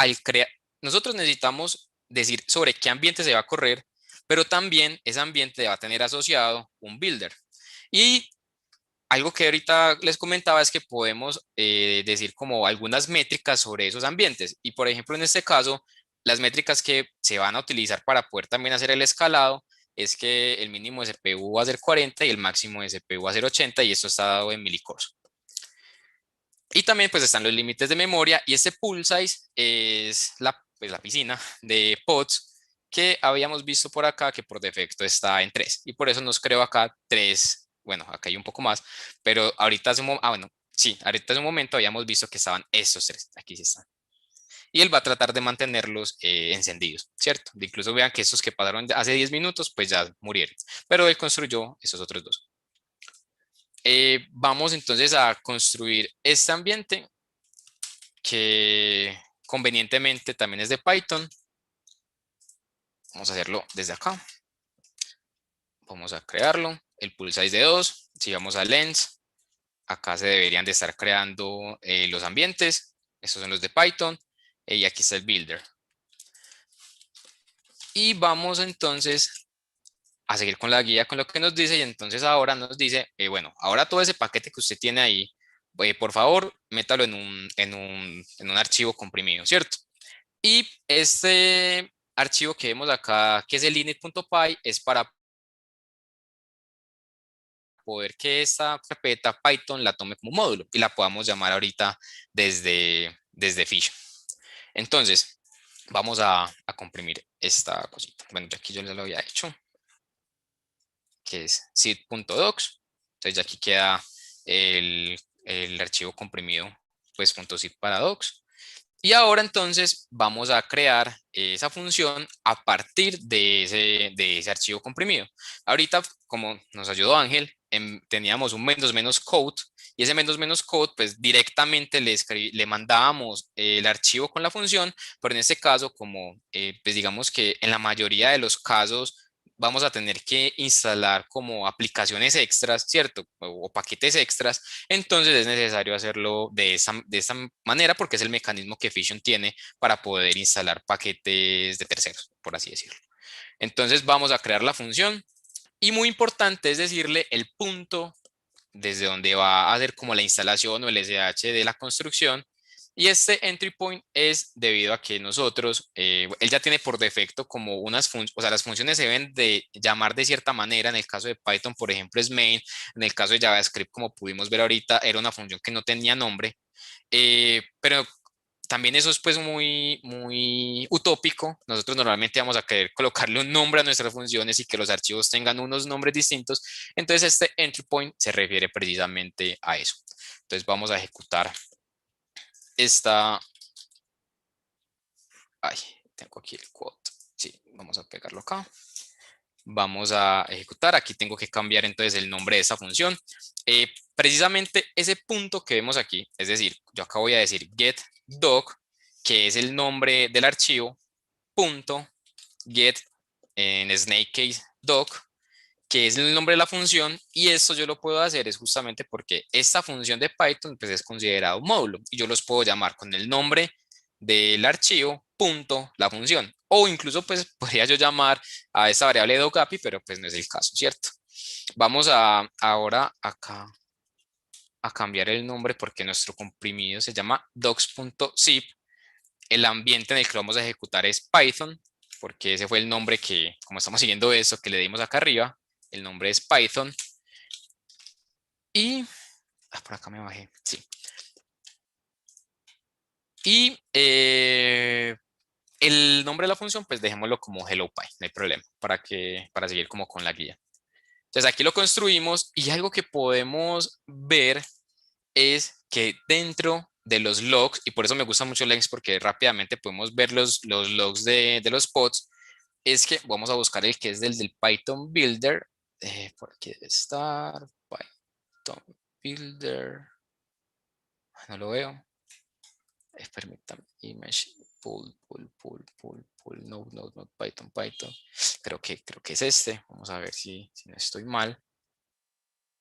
necesitamos decir sobre qué ambiente se va a correr, pero también ese ambiente va a tener asociado un builder. Y algo que ahorita les comentaba es que podemos decir como algunas métricas sobre esos ambientes. Y por ejemplo, en este caso, las métricas que se van a utilizar para poder también hacer el escalado es que el mínimo de CPU va a ser 40 y el máximo de CPU va a ser 80 y esto está dado en milicores. Y también pues están los límites de memoria y este pool size es pues, la piscina de pods que habíamos visto por acá que por defecto está en 3 y por eso nos creo acá 3, bueno, acá hay un poco más, pero ahorita bueno, sí, ahorita hace un momento habíamos visto que estaban estos 3, aquí sí están. Y él va a tratar de mantenerlos encendidos, ¿cierto? Incluso vean que estos que pasaron hace 10 minutos pues ya murieron, pero él construyó esos otros dos. Vamos entonces a construir este ambiente que convenientemente también es de Python. Vamos a hacerlo desde acá. Vamos a crearlo. El pool size de 2. Si vamos a lens, acá se deberían de estar creando los ambientes. Estos son los de Python. Y aquí está el builder. Y vamos entonces a seguir con la guía, con lo que nos dice. Y entonces ahora nos dice, bueno, ahora todo ese paquete que usted tiene ahí, por favor, métalo en un archivo comprimido, ¿cierto? Y este archivo que vemos acá, que es el init.py, es para poder que esta carpeta Python la tome como módulo y la podamos llamar ahorita desde Fission. Entonces, vamos a comprimir esta cosita. Bueno, ya aquí yo ya lo había hecho, que es zip.docs. Entonces ya aquí queda el archivo comprimido, pues .zip para docs. Y ahora entonces vamos a crear esa función a partir de ese archivo comprimido. Ahorita, como nos ayudó Ángel, teníamos un menos code y ese menos code pues directamente le mandábamos el archivo con la función, pero en este caso como pues digamos que en la mayoría de los casos vamos a tener que instalar como aplicaciones extras, ¿cierto? O paquetes extras, entonces es necesario hacerlo de esa manera porque es el mecanismo que Fission tiene para poder instalar paquetes de terceros, por así decirlo. Entonces vamos a crear la función y muy importante es decirle el punto desde donde va a hacer como la instalación o el SH de la construcción. Y este entry point es debido a que nosotros, él ya tiene por defecto como unas funciones, o sea, las funciones se deben de llamar de cierta manera. En el caso de Python, por ejemplo, es main. En el caso de JavaScript, como pudimos ver ahorita, era una función que no tenía nombre. Pero también eso es pues muy utópico. Nosotros normalmente vamos a querer colocarle un nombre a nuestras funciones y que los archivos tengan unos nombres distintos. Entonces este entry point se refiere precisamente a eso. Entonces vamos a ejecutar esta... Ay, tengo aquí el quote. Sí, vamos a pegarlo acá. Vamos a ejecutar. Aquí tengo que cambiar entonces el nombre de esta función. Precisamente ese punto que vemos aquí, es decir, yo acá voy a decir get doc, que es el nombre del archivo, punto get en snake case doc, que es el nombre de la función, y esto yo lo puedo hacer es justamente porque esta función de Python pues es considerado un módulo y yo los puedo llamar con el nombre del archivo punto la función, o incluso pues podría yo llamar a esta variable docAPI, pero pues no es el caso, ¿cierto? Vamos a ahora acá a cambiar el nombre porque nuestro comprimido se llama docs.zip. El ambiente en el que vamos a ejecutar es Python, porque ese fue el nombre que, como estamos siguiendo eso, que le dimos acá arriba, el nombre es Python. Y, por acá me bajé, sí. Y el nombre de la función, pues dejémoslo como HelloPy, no hay problema, para seguir como con la guía. Entonces aquí lo construimos y algo que podemos ver es que dentro de los logs, y por eso me gusta mucho Lens porque rápidamente podemos ver los logs de los pods, es que vamos a buscar el que es del Python Builder. Por aquí debe estar. Python Builder. No lo veo. Permítame. Image. Pull. No, Python. Creo que es este. Vamos a ver si no estoy mal.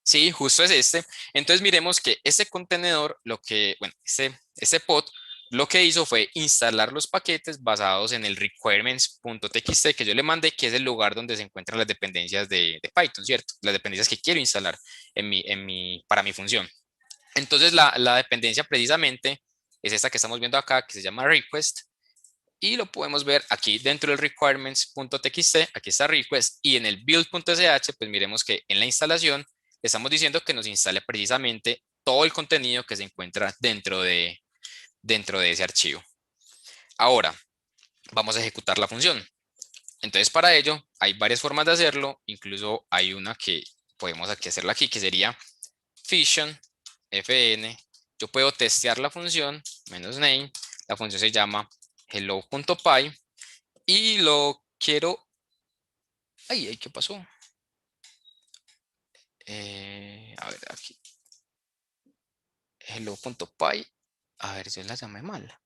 Sí, justo es este. Entonces miremos que este contenedor, bueno, este pod, lo que hizo fue instalar los paquetes basados en el requirements.txt que yo le mandé, que es el lugar donde se encuentran las dependencias de Python, ¿cierto? Las dependencias que quiero instalar para mi función. Entonces la dependencia precisamente es esta que estamos viendo acá, que se llama request, y lo podemos ver aquí dentro del requirements.txt, aquí está request, y en el build.sh, pues miremos que en la instalación le estamos diciendo que nos instale precisamente todo el contenido que se encuentra dentro de ese archivo. Ahora, vamos a ejecutar la función. Entonces, para ello, hay varias formas de hacerlo, incluso hay una que podemos aquí hacerla aquí, que sería fission, fn. Yo puedo testear la función, -name, la función se llama hello.py, y lo quiero... Ay, ¿qué pasó? A ver, aquí. Hello.py. A ver, yo la llamé mal.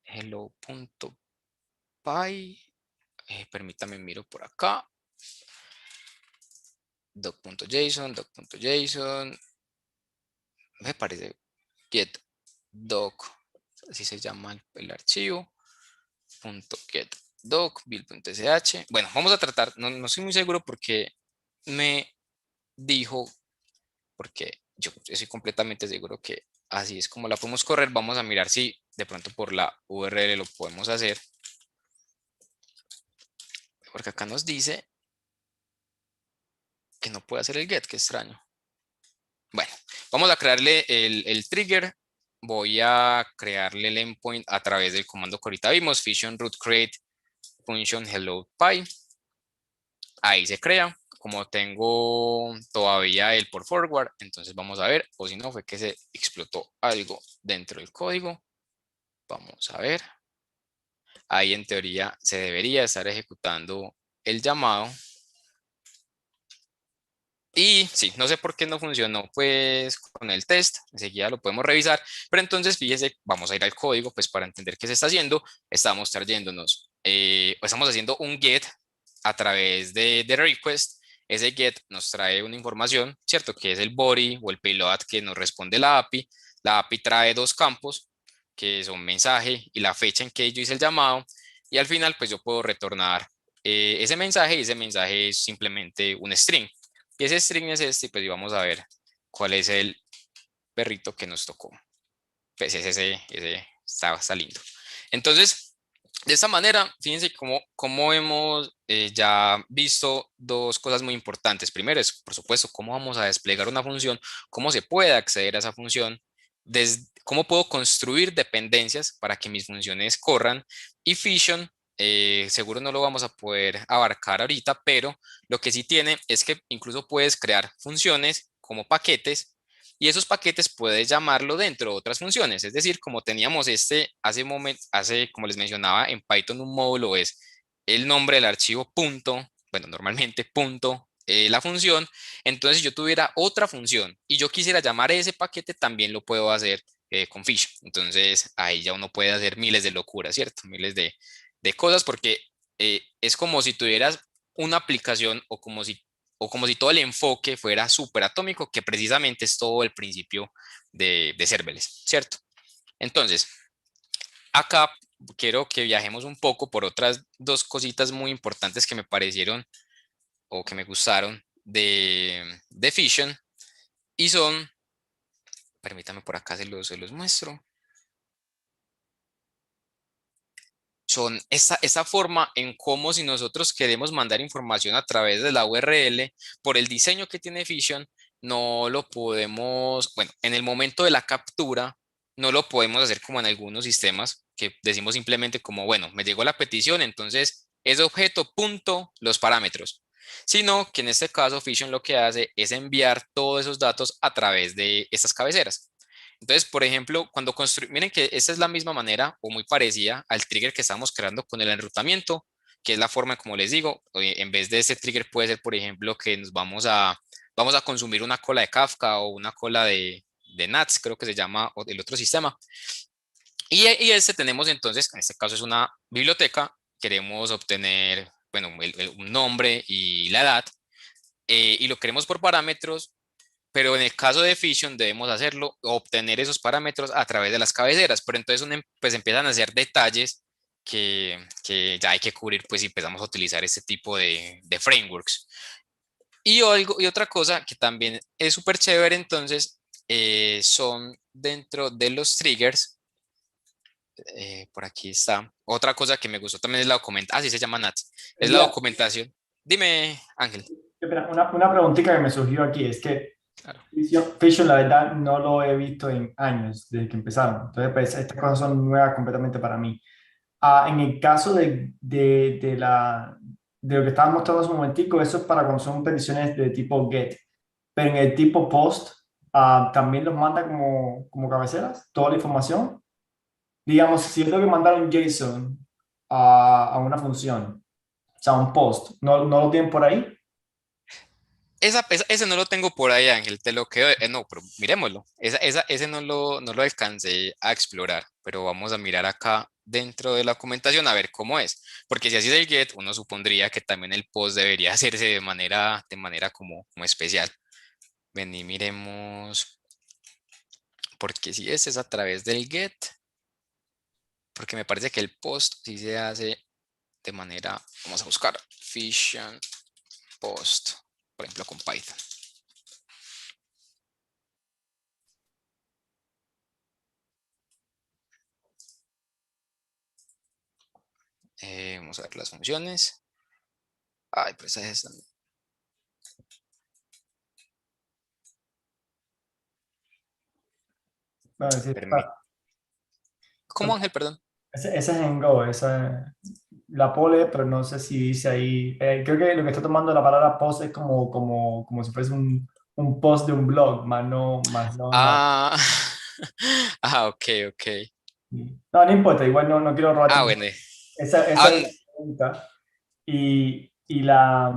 Hello.py. Permítame, miro por acá. Doc.json. Me parece get doc. Así se llama el archivo. .get doc, build.sh. Bueno, vamos a tratar. No soy muy seguro porque me dijo, porque yo estoy completamente seguro que así es como la podemos correr. Vamos a mirar si de pronto por la URL lo podemos hacer. Porque acá nos dice que no puede hacer el get, qué extraño. Bueno, vamos a crearle el trigger voy a crearle el endpoint a través del comando que ahorita vimos, fission root create function hello py. Ahí se crea. Como tengo todavía el por forward, entonces vamos a ver, o si no fue que se explotó algo dentro del código. Vamos a ver. Ahí en teoría se debería estar ejecutando el llamado. Y sí, no sé por qué no funcionó pues con el test, enseguida lo podemos revisar, pero entonces fíjese, vamos a ir al código pues para entender qué se está haciendo. Estamos trayéndonos, estamos haciendo un get a través de request. Ese get nos trae una información, ¿cierto? Que es el body o el payload que nos responde la API. La API trae dos campos que son mensaje y la fecha en que yo hice el llamado, y al final pues yo puedo retornar ese mensaje, y ese mensaje es simplemente un string. Y ese string es este, pues y vamos a ver cuál es el perrito que nos tocó. Pues es ese está lindo. Entonces, de esta manera, fíjense cómo hemos ya visto dos cosas muy importantes. Primero es, por supuesto, cómo vamos a desplegar una función, cómo se puede acceder a esa función, cómo puedo construir dependencias para que mis funciones corran. Y Fission, seguro no lo vamos a poder abarcar ahorita, pero lo que sí tiene es que incluso puedes crear funciones como paquetes, y esos paquetes puedes llamarlo dentro de otras funciones. Es decir, como teníamos como les mencionaba, en Python un módulo es el nombre del archivo punto, bueno, normalmente punto, la función. Entonces, si yo tuviera otra función y yo quisiera llamar ese paquete, también lo puedo hacer con Fish. Entonces, ahí ya uno puede hacer miles de locuras, ¿cierto? Miles de cosas, porque es como si tuvieras una aplicación, o como si todo el enfoque fuera súper atómico, que precisamente es todo el principio de serverless, ¿cierto? Entonces, acá quiero que viajemos un poco por otras dos cositas muy importantes que me parecieron o que me gustaron de Fission, y son, permítame por acá se los muestro, son esa forma en cómo, si nosotros queremos mandar información a través de la URL, por el diseño que tiene Fission, no lo podemos, bueno, en el momento de la captura, no lo podemos hacer como en algunos sistemas, que decimos simplemente como, bueno, me llegó la petición, entonces ese objeto punto los parámetros, sino que en este caso Fission lo que hace es enviar todos esos datos a través de estas cabeceras. Entonces, por ejemplo, cuando miren que esta es la misma manera o muy parecida al trigger que estamos creando con el enrutamiento, que es la forma, como les digo, en vez de ese trigger puede ser, por ejemplo, que vamos a consumir una cola de Kafka o una cola de NATS, creo que se llama, o el otro sistema. Y este tenemos entonces, en este caso es una biblioteca, queremos obtener, bueno, un nombre y la edad, y lo queremos por parámetros. Pero en el caso de Fission debemos hacerlo, obtener esos parámetros a través de las cabeceras, pero entonces pues empiezan a hacer detalles que ya hay que cubrir, pues si empezamos a utilizar este tipo de frameworks. Y otra cosa que también es súper chévere, entonces, son dentro de los triggers. Por aquí está. Otra cosa que me gustó también es la documentación, así se llama NATS, es la Elías, documentación. Dime, Ángel. espera, una preguntita que me surgió aquí es que Claro. Fission, la verdad, no lo he visto en años desde que empezaron. Entonces, pues, estas cosas son nuevas completamente para mí. En el caso de lo que estaba mostrando hace un momentico, eso es para cuando son peticiones de tipo GET. Pero en el tipo POST, también los manda como cabeceras, toda la información. Digamos, si yo tengo que mandar un JSON a una función, o sea, un POST, ¿no lo tienen por ahí? Ese no lo tengo por ahí, Ángel, te lo quedo. No, pero miremoslo. Ese no lo alcancé a explorar, pero vamos a mirar acá dentro de la documentación a ver cómo es. Porque si así es el get, uno supondría que también el post debería hacerse de manera como especial. Ven y miremos, porque si ese es a través del get, porque me parece que el post sí se hace de manera, vamos a buscar, Fission post, por ejemplo, con Python. Vamos a ver las funciones. Ay, pero esa es. No, sí, Permí- ¿Cómo, Ángel? Perdón. esa es en Go, esa la pole, pero no sé si dice ahí. Creo que lo que está tomando la palabra post es como si fuese un post de un blog, más no una. Ah, ah, ok, ok. No, no importa, igual no quiero robarte Ah, mucho. bueno. Esa Ah, es la pregunta. Y la.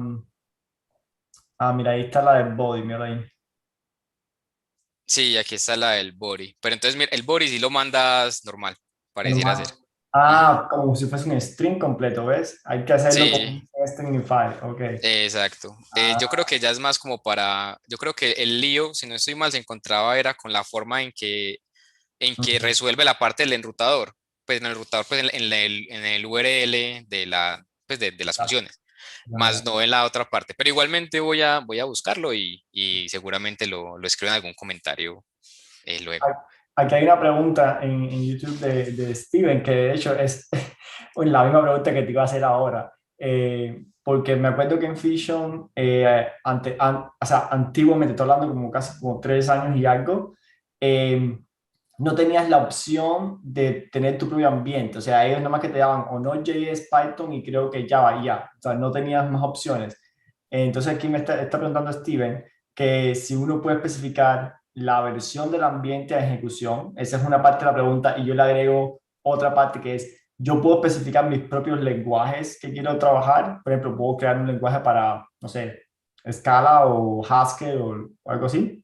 Mira, ahí está la del body, mira ahí. sí, aquí está la del body. Pero entonces, mira, el body sí lo mandas normal, pareciera ser. Normal. Ujú. Como si fuese un string completo, ¿ves? Hay que hacerlo como Sí, un stringify, ok. exacto. Yo creo Ah, que ya es más como para, yo creo que el lío, si no estoy mal, se encontraba era con la forma en que ujú, resuelve la parte del enrutador. Pues en el enrutador, pues en el URL de las ya, funciones, ya, más ya. no en la otra parte. Pero igualmente voy a buscarlo y seguramente lo escribo en algún comentario luego. Aquí hay una pregunta en YouTube de Steven, que de hecho es la misma pregunta que te iba a hacer ahora. Porque me acuerdo que en Fission, o sea, antiguamente, estoy hablando como casi como 3 años y algo, eh, no tenías la opción de tener tu propio ambiente. O sea, ellos nomás que te daban o Node.js, Python y creo que Java y ya. O sea, no tenías más opciones. Entonces aquí me está preguntando Steven que si uno puede especificar la versión del ambiente a ejecución, esa es una parte de la pregunta y yo le agrego otra parte que es, yo puedo especificar mis propios lenguajes que quiero trabajar, por ejemplo, puedo crear un lenguaje para, no sé, Scala o Haskell o algo así.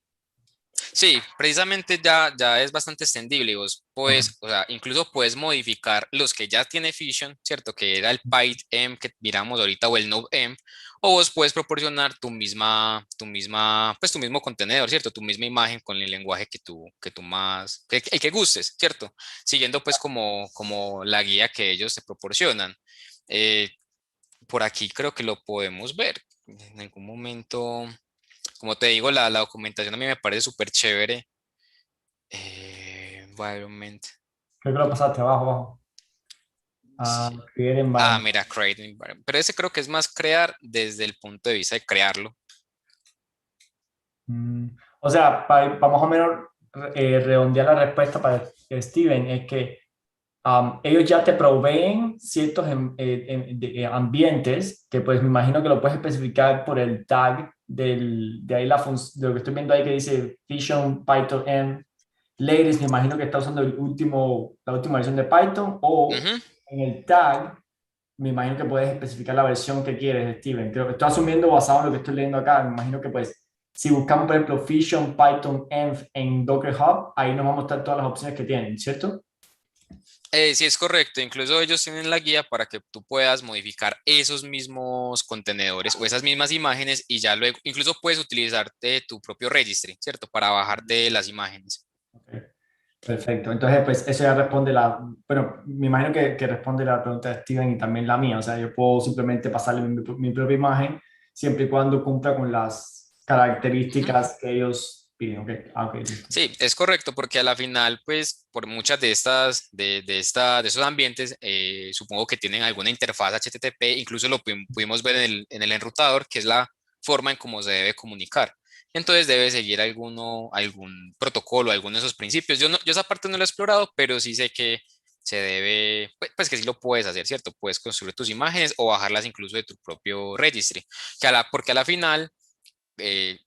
Sí, precisamente ya es bastante extendible y vos Ok. puedes, o sea, incluso puedes modificar los que ya tiene Fission, ¿cierto? Que era el PyM que miramos ahorita o el NodeM, o vos puedes proporcionar pues tu mismo contenedor, ¿cierto? Tu misma imagen con el lenguaje que tú más, el que gustes, ¿cierto? Siguiendo pues como la guía que ellos te proporcionan. Eh, por aquí creo que lo podemos ver. En algún momento, como te digo, la documentación a mí me parece súper chévere. Environment. Creo que lo pasaste abajo, abajo. Sí. Create Ah, environment. mira, create an environment. Pero ese creo que es más crear desde el punto de vista de crearlo. O sea, para más o menos redondear la respuesta para Steven, es que ellos ya te proveen ciertos ambientes que pues me imagino que lo puedes especificar por el tag de ahí de lo que estoy viendo ahí que dice Fission Python M latest, me imagino que está usando la última versión de Python o Ujú. en el tag me imagino que puedes especificar la versión que quieres, Steven. Creo que estoy asumiendo basado en lo que estoy leyendo acá. Me imagino que pues si buscamos, por ejemplo, Fission, Python, Env en Docker Hub, ahí nos va a mostrar todas las opciones que tienen, ¿cierto? Sí, es correcto. Incluso ellos tienen la guía para que tú puedas modificar esos mismos contenedores o esas mismas imágenes y ya luego, incluso puedes utilizarte tu propio registry, ¿cierto? Para bajarte las imágenes. Ok, perfecto. Entonces, pues eso ya responde bueno, me imagino que responde la pregunta de Steven y también la mía. O sea, yo puedo simplemente pasarle mi propia imagen siempre y cuando cumpla con las Ujú. características que ellos piden. Ok, ok, listo. Sí, es correcto, porque a la final, pues, por muchas de esos ambientes, supongo que tienen alguna interfaz HTTP, incluso lo pudimos ver en el enrutador, que es la forma en cómo se debe comunicar. Entonces debe seguir algún protocolo, alguno de esos principios. Yo esa parte no lo he explorado, pero sí sé que se debe, pues que sí lo puedes hacer, ¿cierto? Puedes construir tus imágenes o bajarlas incluso de tu propio registry, porque a la final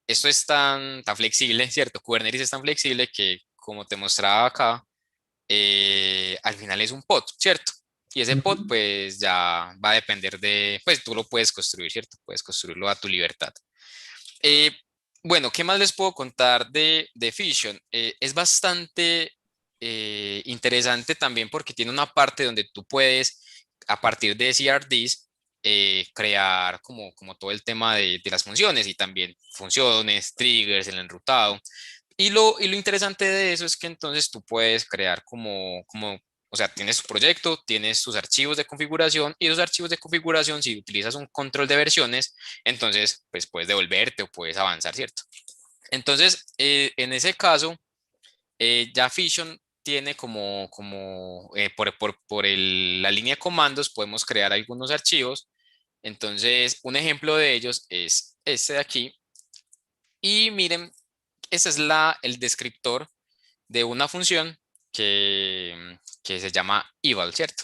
esto es tan flexible, ¿cierto? Kubernetes es tan flexible que, como te mostraba acá, al final es un pod, ¿cierto? Y ese pod, Ujú. pues ya va a depender pues tú lo puedes construir, ¿cierto? Puedes construirlo a tu libertad. Eh, bueno, ¿qué más les puedo contar de Fission? Es bastante interesante también porque tiene una parte donde tú puedes, a partir de CRDs, crear como todo el tema de las funciones y también funciones, triggers, el enrutado. Y lo interesante de eso es que entonces tú puedes crear o sea, tienes tu proyecto, tienes tus archivos de configuración y esos archivos de configuración, si utilizas un control de versiones, entonces pues puedes devolverte o puedes avanzar, ¿cierto? Entonces, en ese caso, ya Fission tiene la línea de comandos, podemos crear algunos archivos. Entonces, un ejemplo de ellos es este de aquí. Y miren, ese es el descriptor de una función que se llama eval, ¿cierto?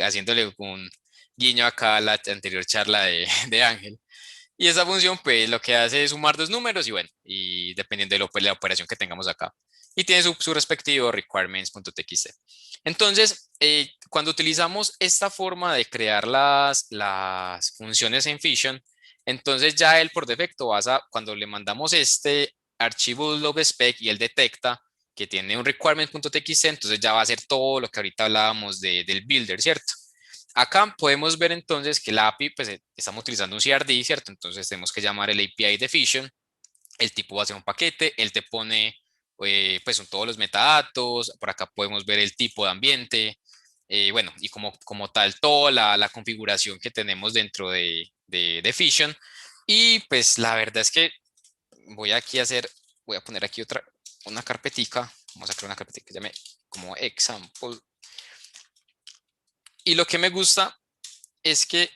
Haciéndole un guiño acá a la anterior charla de Ángel. Y esa función, pues, lo que hace es sumar dos números y bueno, y dependiendo de la operación que tengamos acá. Y tiene su respectivo requirements.txt. Entonces, cuando utilizamos esta forma de crear las funciones en Fission, entonces ya él por defecto cuando le mandamos este archivo spec y él detecta que tiene un requirement.txt, entonces ya va a hacer todo lo que ahorita hablábamos del builder, ¿cierto? Acá podemos ver entonces que la API, pues estamos utilizando un CRD, ¿cierto? Entonces tenemos que llamar el API de Fission, el tipo va a ser un paquete, él te pone, pues son todos los metadatos, por acá podemos ver el tipo de ambiente, bueno, y como tal, toda la configuración que tenemos dentro de Fission. Y pues la verdad es que voy a poner aquí una carpetica, vamos a crear una carpetica que se llame como example. Y lo que me gusta es que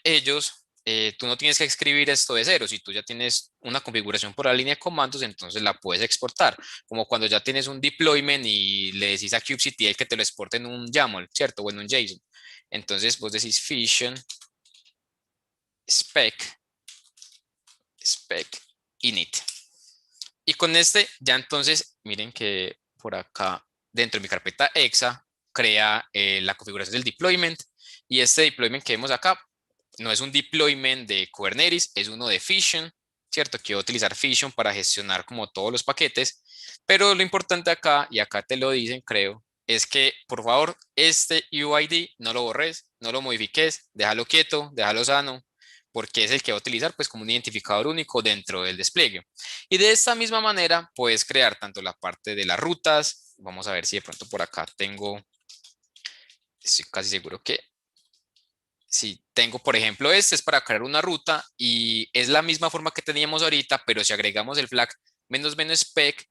tú no tienes que escribir esto de cero. Si tú ya tienes una configuración por la línea de comandos, entonces la puedes exportar. Como cuando ya tienes un deployment y le decís a kubectl que te lo exporte en un YAML, ¿cierto? O en un JSON. Entonces vos decís Fission spec init. Y con este ya entonces, miren que por acá dentro de mi carpeta exa crea la configuración del deployment. Y este deployment que vemos acá no es un deployment de Kubernetes, es uno de Fission, ¿cierto? Quiero utilizar Fission para gestionar como todos los paquetes, pero lo importante acá, y acá te lo dicen, creo, es que por favor este UID no lo borres, no lo modifiques, déjalo quieto, déjalo sano, porque es el que va a utilizar pues como un identificador único dentro del despliegue. Y de esta misma manera puedes crear tanto la parte de las rutas, vamos a ver si de pronto por acá estoy casi seguro que si tengo, por ejemplo, este es para crear una ruta y es la misma forma que teníamos ahorita, pero si agregamos el flag menos menos spec,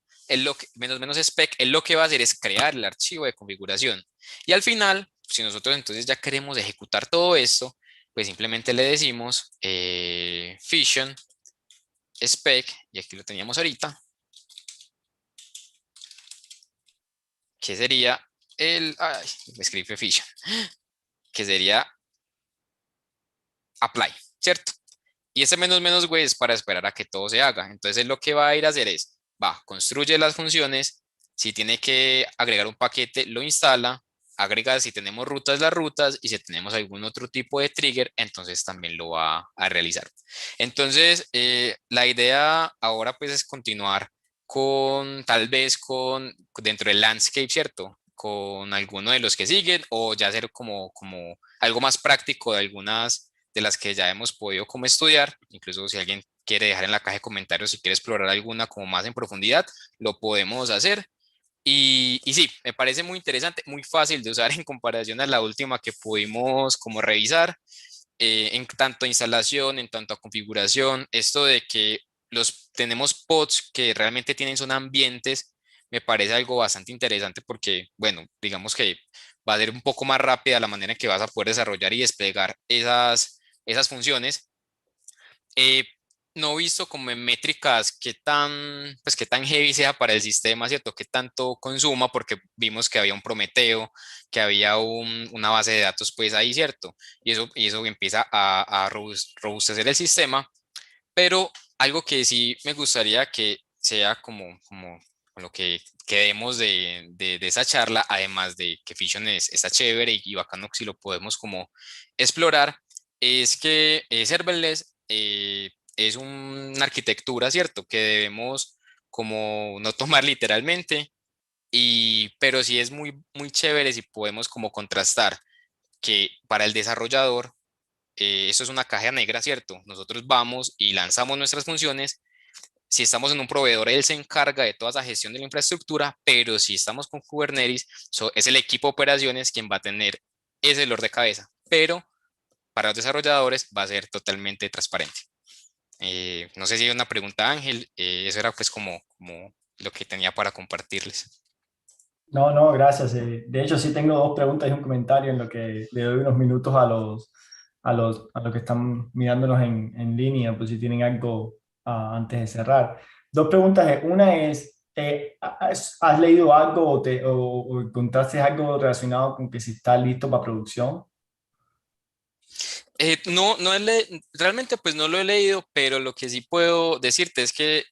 menos menos spec, él lo que va a hacer es crear el archivo de configuración. Y al final, si nosotros entonces ya queremos ejecutar todo esto, pues simplemente le decimos fission spec, y aquí lo teníamos ahorita, que sería me escribe fission, que sería apply, ¿cierto? Y ese menos menos, güey, es para esperar a que todo se haga. Entonces, lo que va a ir a hacer es, construye las funciones, si tiene que agregar un paquete, lo instala, agrega si tenemos rutas, las rutas, y si tenemos algún otro tipo de trigger, entonces también lo va a realizar. Entonces, la idea ahora pues es continuar tal vez dentro del landscape, ¿cierto? Con alguno de los que siguen, o ya hacer como algo más práctico de algunas de las que ya hemos podido como estudiar. Incluso si alguien quiere dejar en la caja de comentarios si quiere explorar alguna como más en profundidad, lo podemos hacer. Y sí, me parece muy interesante, muy fácil de usar en comparación a la última que pudimos como revisar, en tanto a instalación, en tanto a configuración, esto de que tenemos pods que realmente tienen son ambientes, me parece algo bastante interesante porque, bueno, digamos que va a ser un poco más rápida la manera en que vas a poder desarrollar y desplegar esas funciones. Eh, no he visto como en métricas pues qué tan heavy sea para el sistema, ¿cierto? Qué tanto consuma, porque vimos que había un Prometeo, que había una base de datos pues ahí, ¿cierto? Y eso empieza a robustecer el sistema, pero algo que sí me gustaría que sea como con lo que quedemos de esa charla, además de que Fission está chévere y bacano si lo podemos como explorar, es que serverless es una arquitectura, ¿cierto? Que debemos como no tomar literalmente, pero sí es muy, muy chévere si podemos como contrastar que para el desarrollador esto es una caja negra, ¿cierto? Nosotros vamos y lanzamos nuestras funciones. Si estamos en un proveedor, él se encarga de toda esa gestión de la infraestructura, pero si estamos con Kubernetes, es el equipo de operaciones quien va a tener ese dolor de cabeza, pero para los desarrolladores va a ser totalmente transparente. No sé si hay una pregunta, Ángel. Eso era pues como lo que tenía para compartirles. No, no, gracias. De hecho, sí tengo dos preguntas y un comentario en lo que le doy unos minutos a los que están mirándonos en línea, pues si tienen algo antes de cerrar. Dos preguntas. Una es, ¿has leído algo o encontraste algo relacionado con que si está listo para producción? No, realmente pues no lo he leído, pero lo que sí puedo decirte es que,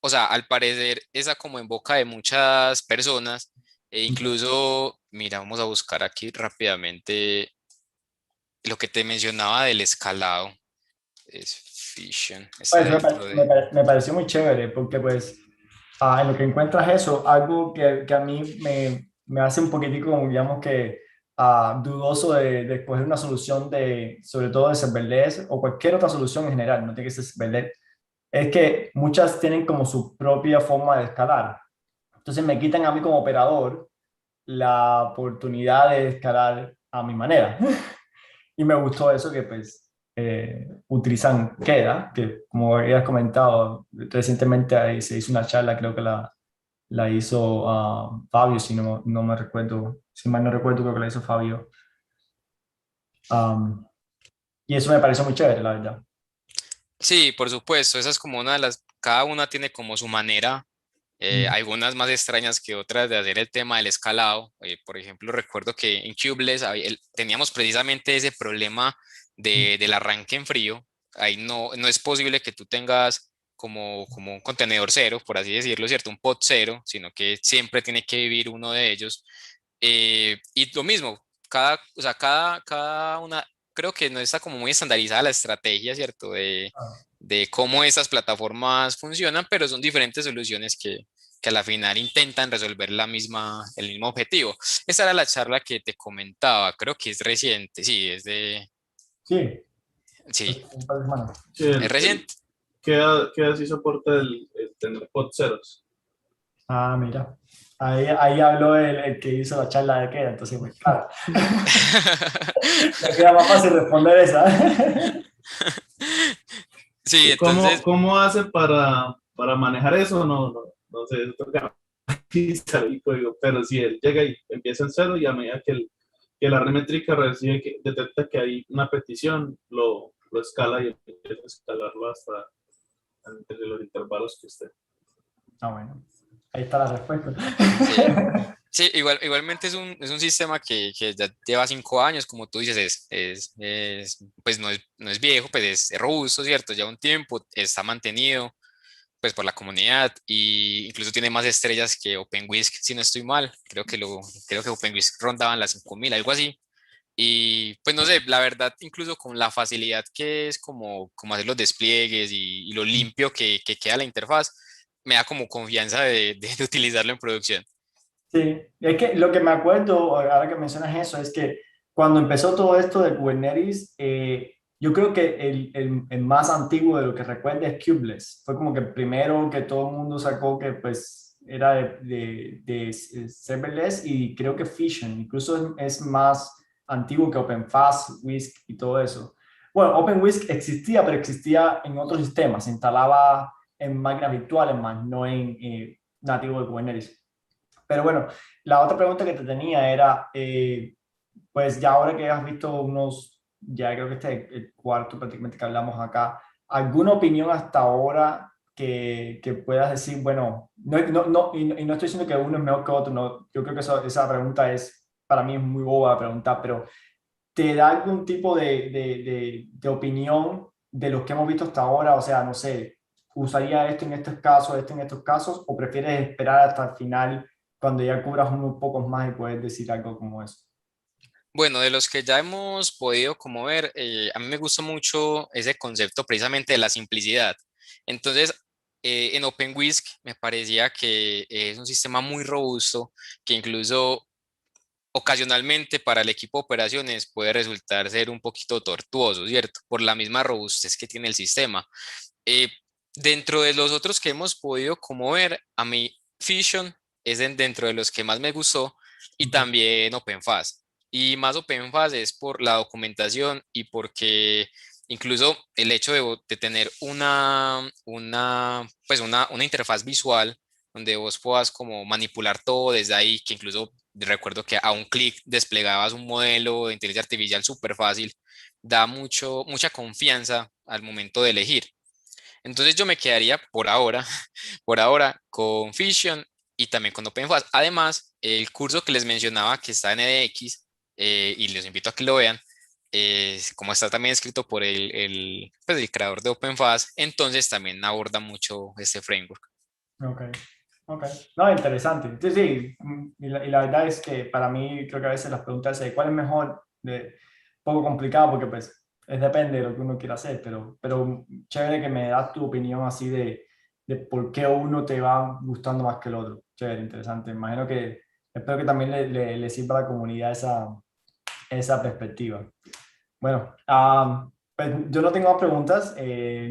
o sea, al parecer está como en boca de muchas personas, e incluso, mira, vamos a buscar aquí rápidamente lo que te mencionaba del escalado, es Fission, está Pues dentro de... me pareció muy chévere porque pues en lo que encuentras eso, algo que a mí me hace un poquitico, como digamos que dudoso de escoger una solución sobre todo de serverless o cualquier otra solución en general, no tiene que ser serverless, es que muchas tienen como su propia forma de escalar. Entonces me quitan a mí como operador la oportunidad de escalar a mi manera. Y me gustó eso que pues utilizan Queda, que como habías comentado, recientemente ahí se hizo una charla, creo que la hizo Fabio, si no me recuerdo, si mal no recuerdo, creo que la hizo Fabio. Um, y eso me pareció muy chévere, la verdad. Sí, por supuesto, esa es como una de las, cada una tiene como su manera, Mm, algunas más extrañas que otras de hacer el tema del escalado. Por ejemplo, recuerdo que en Kubeless teníamos precisamente ese problema mm, del arranque en frío. Ahí no es posible que tú tengas como un contenedor cero, por así decirlo, ¿cierto? Un pod cero, sino que siempre tiene que vivir uno de ellos. Y lo mismo, o sea, cada una, creo que no está como muy estandarizada la estrategia, ¿cierto? ah, De cómo esas plataformas funcionan, pero son diferentes soluciones que a la final intentan resolver el mismo objetivo. Esa era la charla que te comentaba, creo que es reciente, sí, sí, sí, hace un par de semanas. Sí, es reciente. queda así soporta el tener pod ceros. Mira. Ahí habló el que hizo la charla de Queda, entonces, pues claro, me queda más fácil responder esa. Sí, ¿Cómo, entonces, cómo hace para manejar eso? No sé, eso toca revisar el código, pero si él llega y empieza en cero y a medida que la red métrica detecta que hay una petición, lo escala y empieza a escalarlo hasta entre los intervalos que esté. Bueno, ahí está la respuesta. sí. Sí, igualmente es un sistema que ya lleva 5 años, como tú dices, pues no es viejo, pues es robusto, ¿cierto? Ya un tiempo está mantenido pues por la comunidad y incluso tiene más estrellas que OpenWhisk, si no estoy mal, creo que OpenWhisk rondaban las 5000, algo así. Y pues no sé, la verdad, incluso con la facilidad que es como hacer los despliegues y lo limpio que queda la interfaz, me da como confianza de utilizarlo en producción. Sí, es que lo que me acuerdo, ahora que mencionas eso, es que cuando empezó todo esto de Kubernetes, yo creo que el más antiguo de lo que recuerdo es Kubeless. Fue como que el primero que todo el mundo sacó que pues era de serverless y creo que Fission, incluso es más antiguo que OpenFast, Whisk y todo eso. Bueno, OpenWhisk existía, pero existía en otros sistemas, se instalaba en máquinas virtuales más, no en nativo de Kubernetes. Pero bueno, la otra pregunta que te tenía era, pues ya ahora que has visto ya creo que este es el cuarto prácticamente que hablamos acá, ¿alguna opinión hasta ahora que puedas decir, bueno, y no estoy diciendo que uno es mejor que otro, no, yo creo que esa pregunta para mí es muy boba de preguntar, pero ¿te da algún tipo de opinión de los que hemos visto hasta ahora? O sea, no sé, ¿usaría esto en estos casos, esto en estos casos? ¿O prefieres esperar hasta el final cuando ya cubras unos pocos más y puedes decir algo como eso? Bueno, de los que ya hemos podido como ver, a mí me gusta mucho ese concepto precisamente de la simplicidad. Entonces, en OpenWhisk me parecía que es un sistema muy robusto que incluso ocasionalmente para el equipo de operaciones puede resultar ser un poquito tortuoso, ¿cierto? Por la misma robustez que tiene el sistema. Eh, Dentro de los otros que hemos podido como ver, a mí Fission es dentro de los que más me gustó y Ujú. también OpenFast. Y más OpenFast es por la documentación y porque incluso el hecho de tener una interfaz visual donde vos puedas como manipular todo desde ahí, que incluso recuerdo que a un clic desplegabas un modelo de inteligencia artificial súper fácil, da mucha confianza al momento de elegir. Entonces yo me quedaría por ahora, por ahora con Fission y también con OpenFast. Además, el curso que les mencionaba que está en edX, y les invito a que lo vean, como está también escrito por pues el creador de OpenFast, entonces también aborda mucho este framework. Ok, ok. No, interesante. Sí, sí. Y la verdad es que para mí creo que a veces las preguntas de cuál es mejor, poco complicado porque pues depende de lo que uno quiera hacer, pero chévere que me das tu opinión así de por qué uno te va gustando más que el otro. Chévere, interesante. Imagino que, espero que también le sirva a la comunidad esa perspectiva. Bueno, pues yo no tengo más preguntas,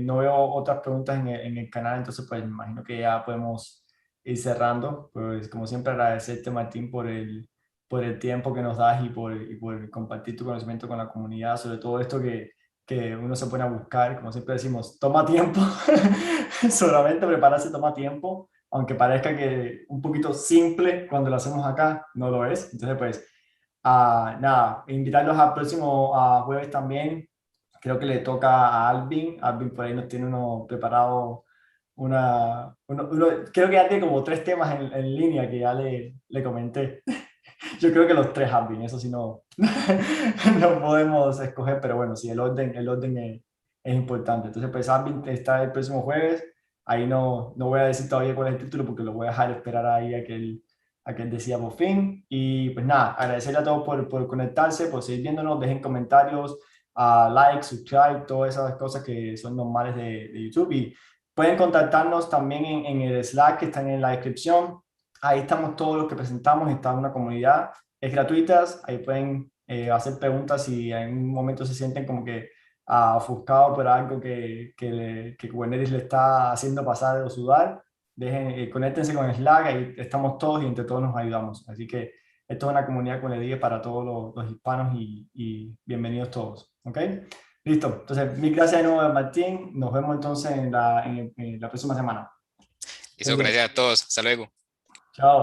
no veo otras preguntas en el canal, entonces pues me imagino que ya podemos ir cerrando. Pues como siempre agradecerte Martín por el tiempo que nos das y por compartir tu conocimiento con la comunidad, sobre todo esto que uno se pone a buscar, como siempre decimos, toma tiempo, solamente prepararse toma tiempo, aunque parezca que un poquito simple cuando lo hacemos acá, no lo es. Entonces pues nada, invitarlos al próximo jueves también. Creo que le toca a Alvin. Alvin por ahí nos tiene uno preparado. Creo que ya tiene como 3 temas en línea que ya le comenté. Yo creo que los 3 Alvin, eso sí no, no podemos escoger, pero bueno, sí, el orden es importante. Entonces, pues Alvin está el próximo jueves. Ahí no voy a decir todavía cuál es el título porque lo voy a dejar esperar ahí a que él decida por fin. Y pues nada, agradecerle a todos por conectarse, por seguir viéndonos, dejen comentarios, like, subscribe, todas esas cosas que son normales de YouTube. Y pueden contactarnos también en el Slack que está en la descripción. Ahí estamos todos los que presentamos, está una comunidad, es gratuita, ahí pueden hacer preguntas si en un momento se sienten como que ofuscados por algo que Kubernetes le está haciendo pasar o sudar. Conéctense con Slack, ahí estamos todos y entre todos nos ayudamos. Así que esto es una comunidad, como les dije, para todos los hispanos y bienvenidos todos. ¿Ok? Listo. Entonces, mil gracias de nuevo, Martín. Nos vemos entonces en la próxima semana. Eso, Muy bien. gracias a todos. Hasta luego. Chao.